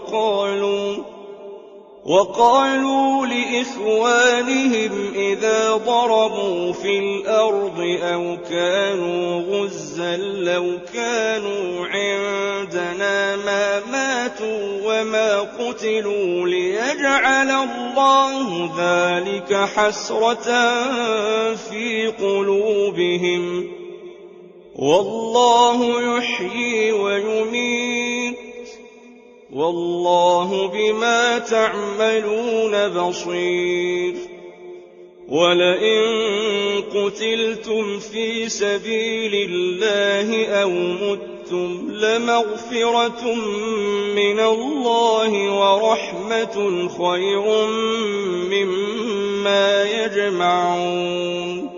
وقالوا لإخوانهم إذا ضربوا في الأرض أو كانوا غزا لو كانوا عندنا ما ماتوا وما قتلوا ليجعل الله ذلك حسرة في قلوبهم والله يحيي ويميت والله بما تعملون بصير ولئن قتلتم في سبيل الله أو متم لمغفرة من الله ورحمة خير مما يجمعون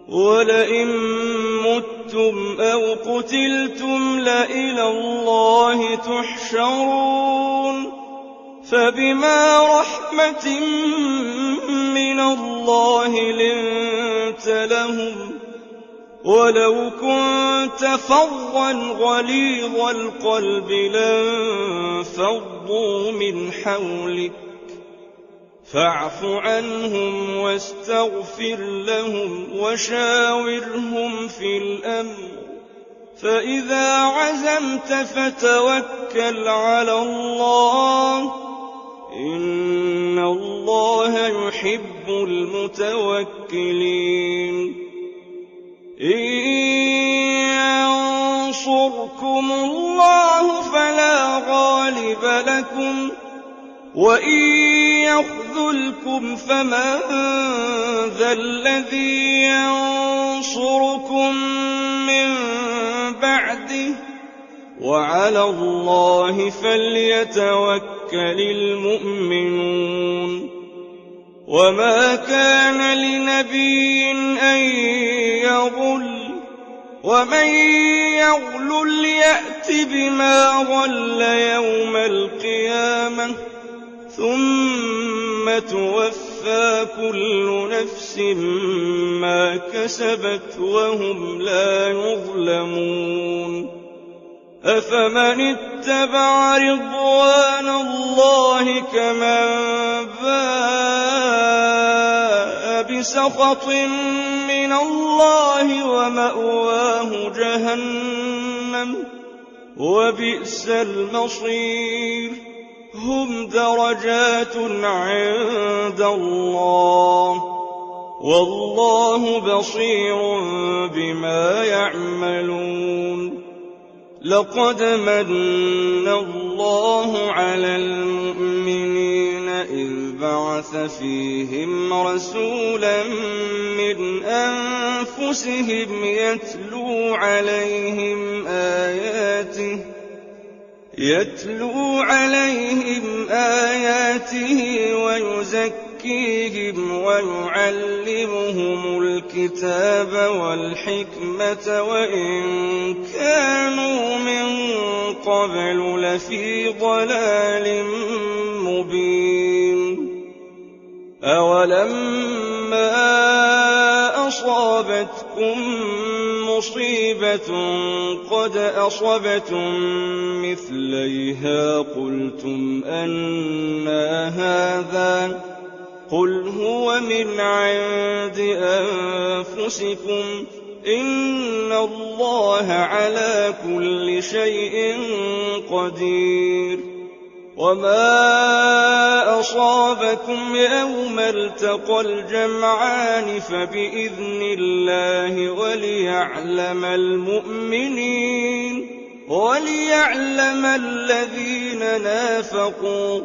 ولئن متم أو قتلتم لإلى الله تحشرون فبما رحمة من الله لنت لهم ولو كنت فظا غليظ القلب لانفضوا من حولك فاعف عنهم واستغفر لهم وشاورهم في الأمر فإذا عزمت فتوكل على الله إن الله يحب المتوكلين إن ينصركم الله فلا غالب لكم وإن يخذلكم فمن ذا الذي ينصركم من بعده وعلى الله فليتوكل المؤمنون وما كان لنبي أن يغل ومن يغلل يأت بما غل يوم القيامة ثم توفى كل نفس ما كسبت وهم لا يظلمون أفمن اتبع رضوان الله كمن باء بسخط من الله ومأواه جهنم وبئس المصير هم درجات عند الله والله بصير بما يعملون لقد من الله على المؤمنين إذ بعث فيهم رسولا من أنفسهم يتلو عليهم آياته ويزكيهم ويعلمهم الكتاب والحكمة وإن كانوا من قبل لفي ضلال مبين أولما أصابتكم مصيبة قد أصبتم مثليها قلتم أنى هذا قل هو من عند أنفسكم إن الله على كل شيء قدير وما أصابكم يوم التقى الجمعان فبإذن الله وليعلم المؤمنين وليعلم الذين نافقوا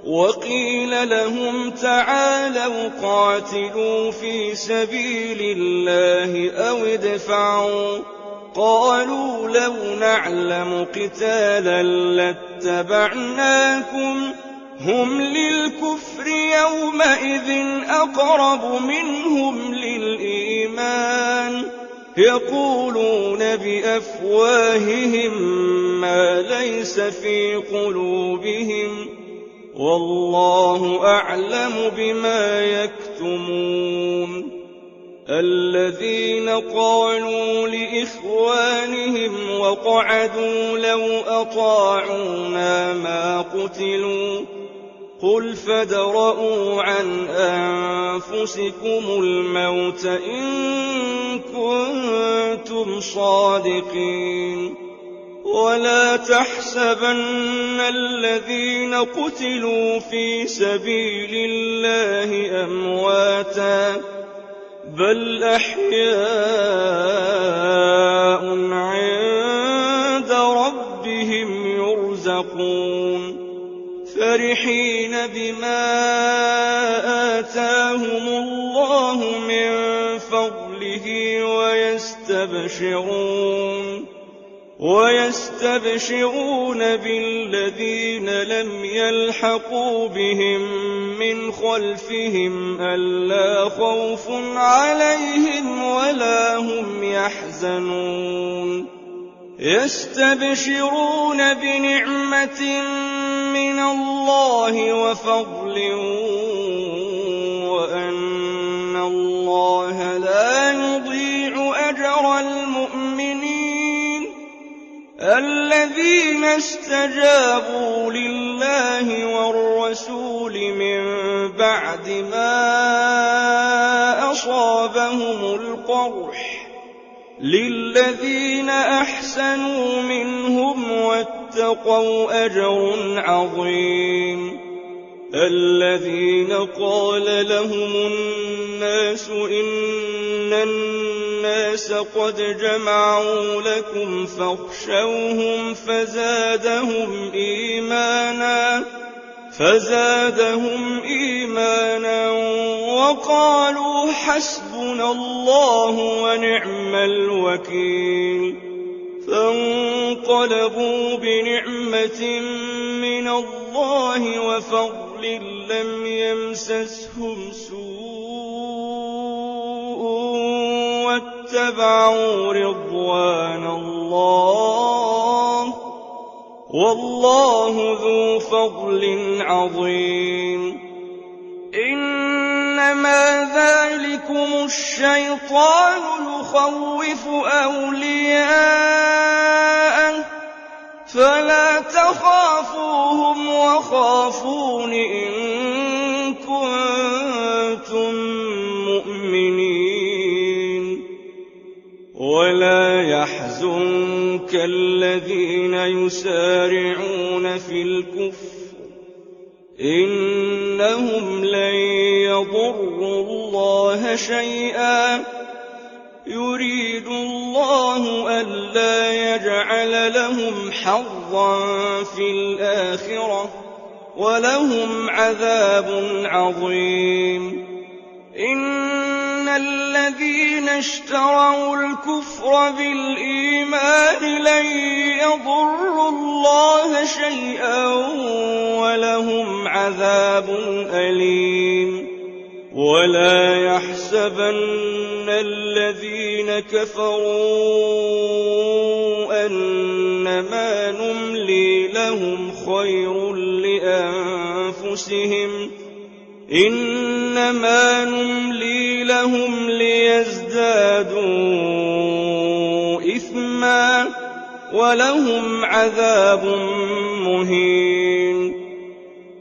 وقيل لهم تعالوا قاتلوا في سبيل الله أو ادفعوا قالوا لو نعلم قتالا لاتبعناكم هم للكفر يومئذ أقرب منهم للإيمان يقولون بأفواههم ما ليس في قلوبهم والله أعلم بما يكتمون الذين قالوا لإخوانهم وقعدوا لو أطاعونا ما قتلوا قُلْ فَادْرَءُوا عَنْ أَنفُسِكُمُ الْمَوْتَ إِن كُنتُمْ صَادِقِينَ وَلَا تَحْسَبَنَّ الَّذِينَ قُتِلُوا فِي سَبِيلِ اللَّهِ أَمْوَاتًا بَلْ أَحْيَاءٌ عِندَ رَبِّهِمْ يُرْزَقُونَ فَرِحِينَ بِمَا آتَاهُمُ اللَّهُ مِن فَضْلِهِ وَيَسْتَبْشِرُونَ بِالَّذِينَ لَمْ يَلْحَقُوا بِهِم مِّنْ خَلْفِهِمْ أَلَّا خَوْفٌ عَلَيْهِمْ وَلَا هُمْ يَحْزَنُونَ يَسْتَبْشِرُونَ بِنِعْمَةٍ مِّنَ اللَّهِ وَفَضْلٍ وَأَنَّ اللَّهَ لَا يُضِيعُ أَجْرَ الْمُؤْمِنِينَ الَّذِينَ استجابوا لِلَّهِ وَالرَّسُولِ مِن بَعْدِ مَا أَصَابَهُمُ الْقَرْحُ لِلَّذِينَ أَحْسَنُوا مِنْهُمْ وَاتَّقَوْا أَجْرٌ عَظِيمٌ الَّذِينَ قَالَ لَهُمُ النَّاسُ إِنَّ النَّاسَ قَدْ جَمَعُوا لَكُمْ فَاخْشَوْهُمْ فَزَادَهُمْ إِيمَانًا وَقَالُوا حَسْبُنَا اللَّهُ وَنِعْمَ الْوَكِيلُ فَانقَلَبُوا بِنِعْمَةٍ مِّنَ اللَّهِ وَفَضْلٍ لَّمْ يَمْسَسْهُمْ سُوءٌ وَاتَّبَعُوا رِضْوَانَ اللَّهِ وَاللَّهُ ذُو فَضْلٍ عَظِيمٍ إِنَّمَا ذَٰلِكُمُ الشَّيْطَانُ يُخَوِّفُ أَوْلِيَاءَهُ فَلَا تَخَافُوهُمْ وَخَافُونِ إِن كُنتُم مُّؤْمِنِينَ وَلَا يَحْزُنكَ الَّذِينَ يُسَارِعُونَ في الْكُفْرِ إِنَّهُمْ لَن يَضُرُّوا اللَّهَ شَيْئًا يُرِيدُ اللَّهُ أَلَّا يَجْعَلَ لَهُمْ حَظًّا في الْآخِرَةِ وَلَهُمْ عَذَابٌ عَظِيمٌ إِنَّ الَّذِينَ اشْتَرَوُا الْكُفْرَ بِالْإِيمَانِ لَن يَضُرُّوا اللَّهَ شَيْئًا وَلَهُمْ عَذَابٌ أَلِيمٌ وَلَا يَحْسَبَنَّ الَّذِينَ كَفَرُوا أَنَّمَا نُمْلِي لَهُمْ خَيْرٌ لِّأَنفُسِهِمْ إِنَّمَا نُمْلِي لَهُمْ لِيَزْدَادُوا إِثْمًا وَلَهُمْ عَذَابٌ مُّهِينٌ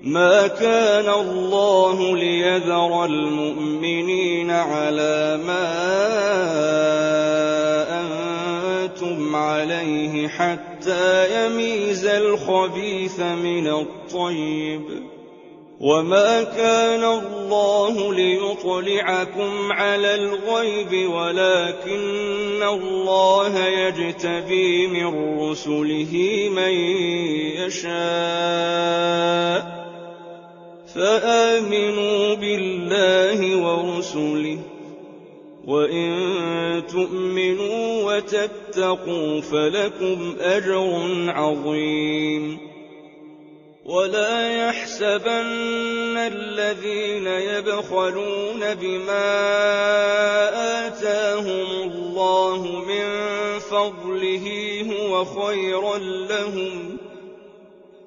مَا كَانَ اللَّهُ لِيَذَرَ الْمُؤْمِنِينَ عَلَىٰ مَا أَنتُمْ عَلَيْهِ حَتَّىٰ يَمِيزَ الْخَبِيثَ مِنَ الطَّيِّبِ وَمَا كَانَ اللَّهُ لِيُطْلِعَكُمْ عَلَى الْغَيْبِ وَلَٰكِنَّ اللَّهَ يَجْتَبِي مِن رُّسُلِهِ مَن يَشَاءُ فَآمِنُوا بِاللَّهِ وَرُسُلِهِ وَإِن تُؤْمِنُوا وَتَتَّقُوا فَلَكُمْ أَجْرٌ عَظِيمٌ وَلَا يَحْسَبَنَّ الَّذِينَ يَبْخَلُونَ بِمَا آتَاهُمُ اللَّهُ مِن فَضْلِهِ هُوَ خَيْرًا لَّهُم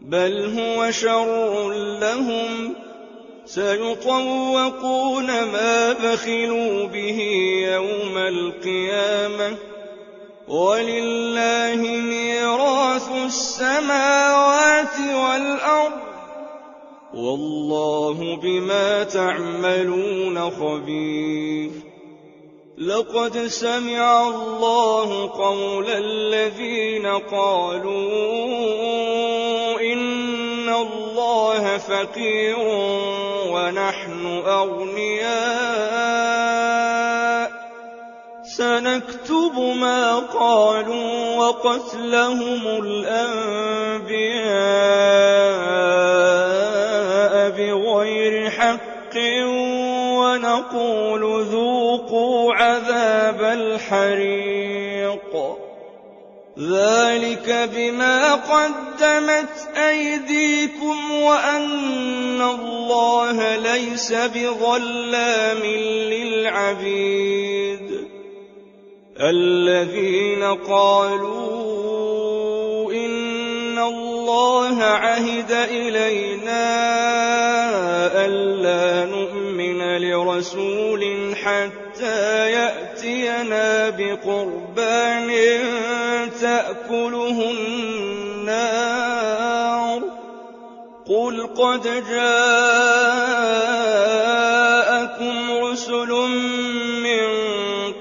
بَلْ هُوَ شَرٌّ لَّهُمْ سَيُطَوَّقُونَ مَا بَخِلُوا بِهِ يَوْمَ الْقِيَامَةِ وَلِلَّهِ مِيرَاثُ السَّمَاوَاتِ وَالْأَرْضِ والله بما تعملون خبير. لقد سمع الله قول الذين قالوا إن الله فقير ونحن أغنياء سنكتب ما قالوا وقتلهم الأنبياء بغير حق ونقول ذوقوا عذاب الحريق ذلك بما قدمت أيديكم وأن الله ليس بظلام للعبيد. الذين قالوا إن الله عهد إلينا ألا نؤمن لرسول حتى يأتينا بقربان تأكله النار قل قد جاءكم رسل من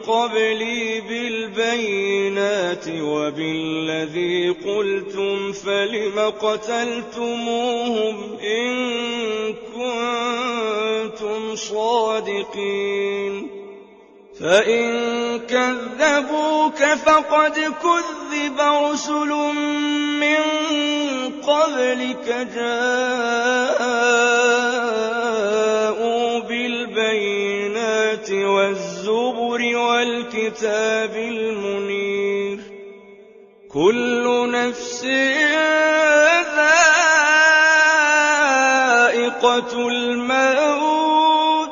قبلي بالبينات وبالذي قلتم فلم قتلتموهم إن كنتم صادقين فإن كذبوك فقد كذب رسل من قبلك جاءوا بالبينات والزبر والكتاب المنير كل نفس ذائقة الموت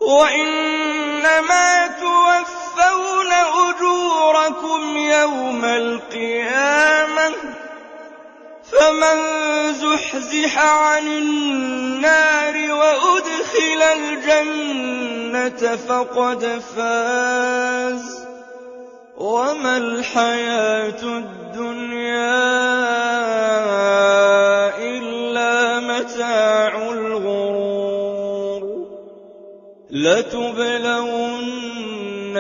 وإنما توفون أجوركم يوم القيامة فمن زحزح عن النار وأدخل الجنة فقد فاز وما الحياة الدنيا إلا متاع الغرور. لتبلون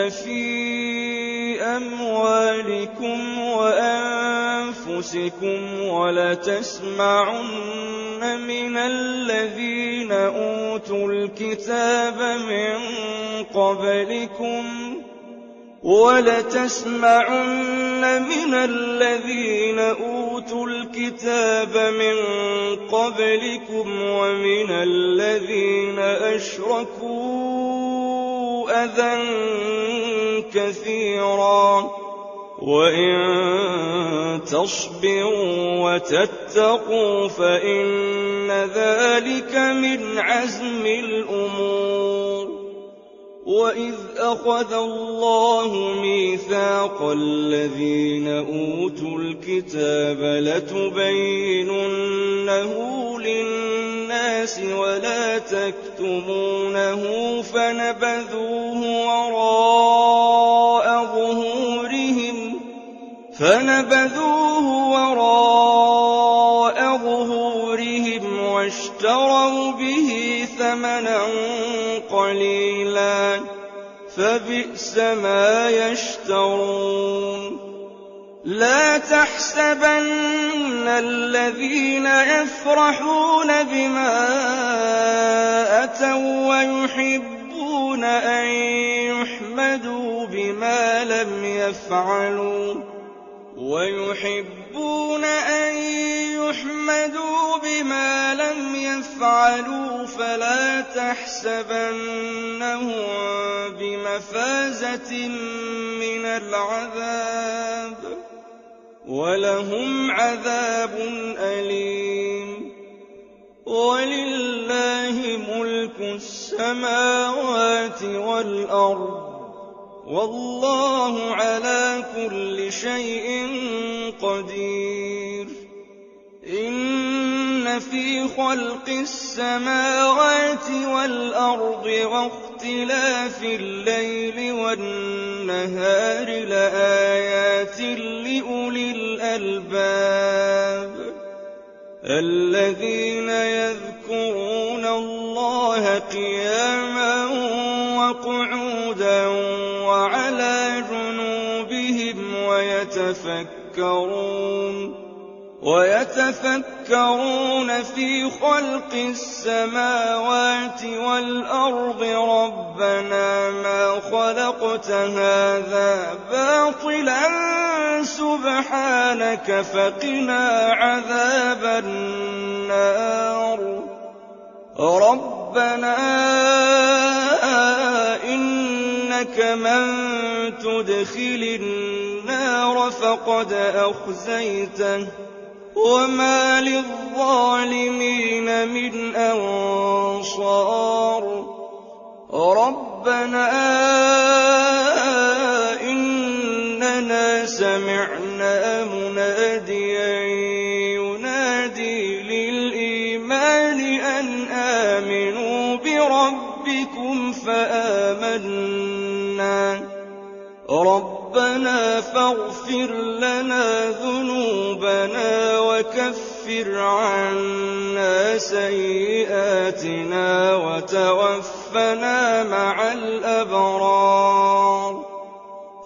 في أموالكم وأنفسكم ولتسمعن من الذين أوتوا الكتاب من قبلكم ومن الذين أشركوا أذى كثيرا وإن تصبروا وتتقوا فإن ذلك من عزم الأمور. وإذ أخذ الله ميثاق الذين أوتوا الكتاب لتبيننه للناس ولا تكتمونه فنبذوه وراء ظهورهم واشتروا به ثمنا قليلا فبئس ما يشترون. لا تحسبن الذين يفرحون بما أتوا ويحبون أن يحمدوا بما لم يفعلوا فلا تحسبنهم بمفازة من العذاب ولهم عذاب أليم. ولله ملك السماوات والأرض والله على كل شيء قدير. إن في خلق السماوات والأرض واختلاف الليل والنهار لآيات لأولي الألباب الذين يذكرون الله قياما وقعودا وعلى جنوبهم ويتفكرون في خلق السماوات والأرض ربنا ما خلقت هذا باطلا سبحانك فقنا عذاب النار ربنا إنك من تدخل النار فقد أخزيته وما للظالمين من أنصار ربنا إننا سمعنا مناديا ينادي للإيمان أن آمنوا بربكم فآمنا ربنا فاغفر لنا ذنوبنا وكفر عنا سيئاتنا وتوفنا مع الأبرار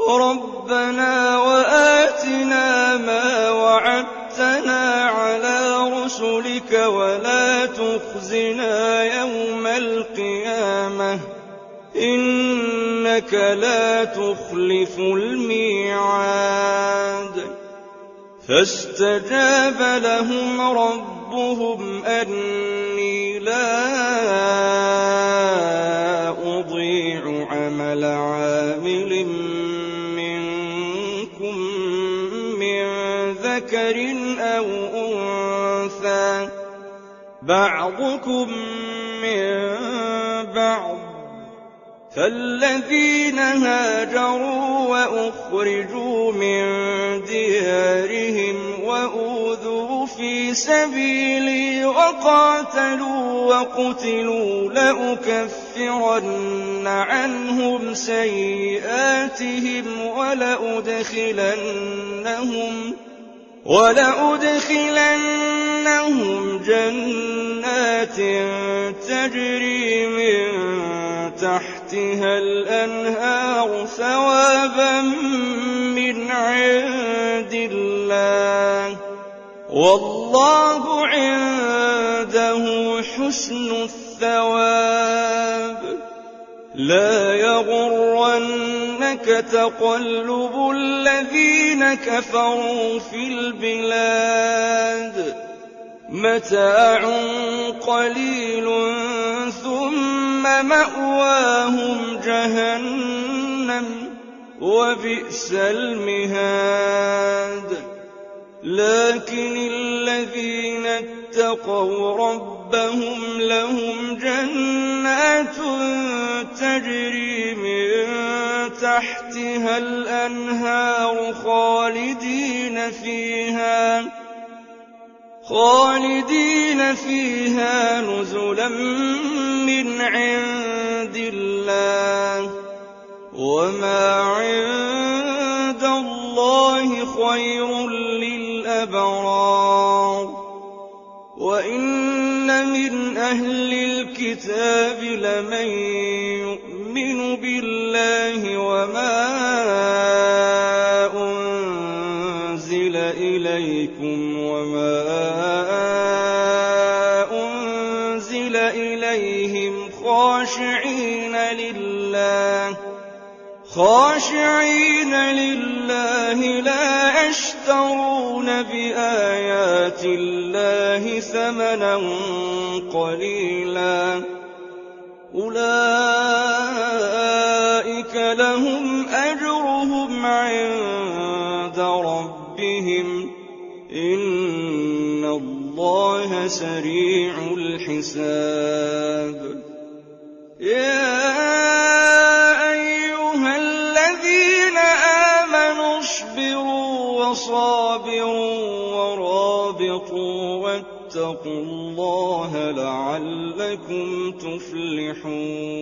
ربنا وآتنا ما وعدتنا على رسلك ولا تخزنا يوم القيامة إنك لا تخلف الميعاد فاستجاب لهم ربهم أني لا أضيع عمل عامل منكم من ذكر أو أنثى بعضكم من بعض فالذين هاجروا وأخرجوا من ديارهم وأوذوا في سبيلي وقاتلوا وقتلوا لأكفرن عنهم سيئاتهم ولأدخلنهم جنات تجري من تحتها الأنهار ثوابا من عند الله والله عنده حسن الثواب لا يغرنك تقلب الذين كفروا في البلاد متاع قليل ثم مأواهم جهنم وبئس المهاد لكن الذين اتقوا ربهم لهم جنات تجري من تحتها الأنهار خالدين فيها نزلا من عند الله وما عند الله خير للأبرار وإن من أهل الكتاب لمن يؤمن بالله وما أنزل إليكم وما أنزل إليهم خاشعين لله لا يشترون بآيات الله ثمنا قليلا أولئك لهم أجرهم عند ربهم إن الله سريع الحساب يا أيها الذين آمنوا اصبروا وصابروا ورابطوا واتقوا الله لعلكم تفلحون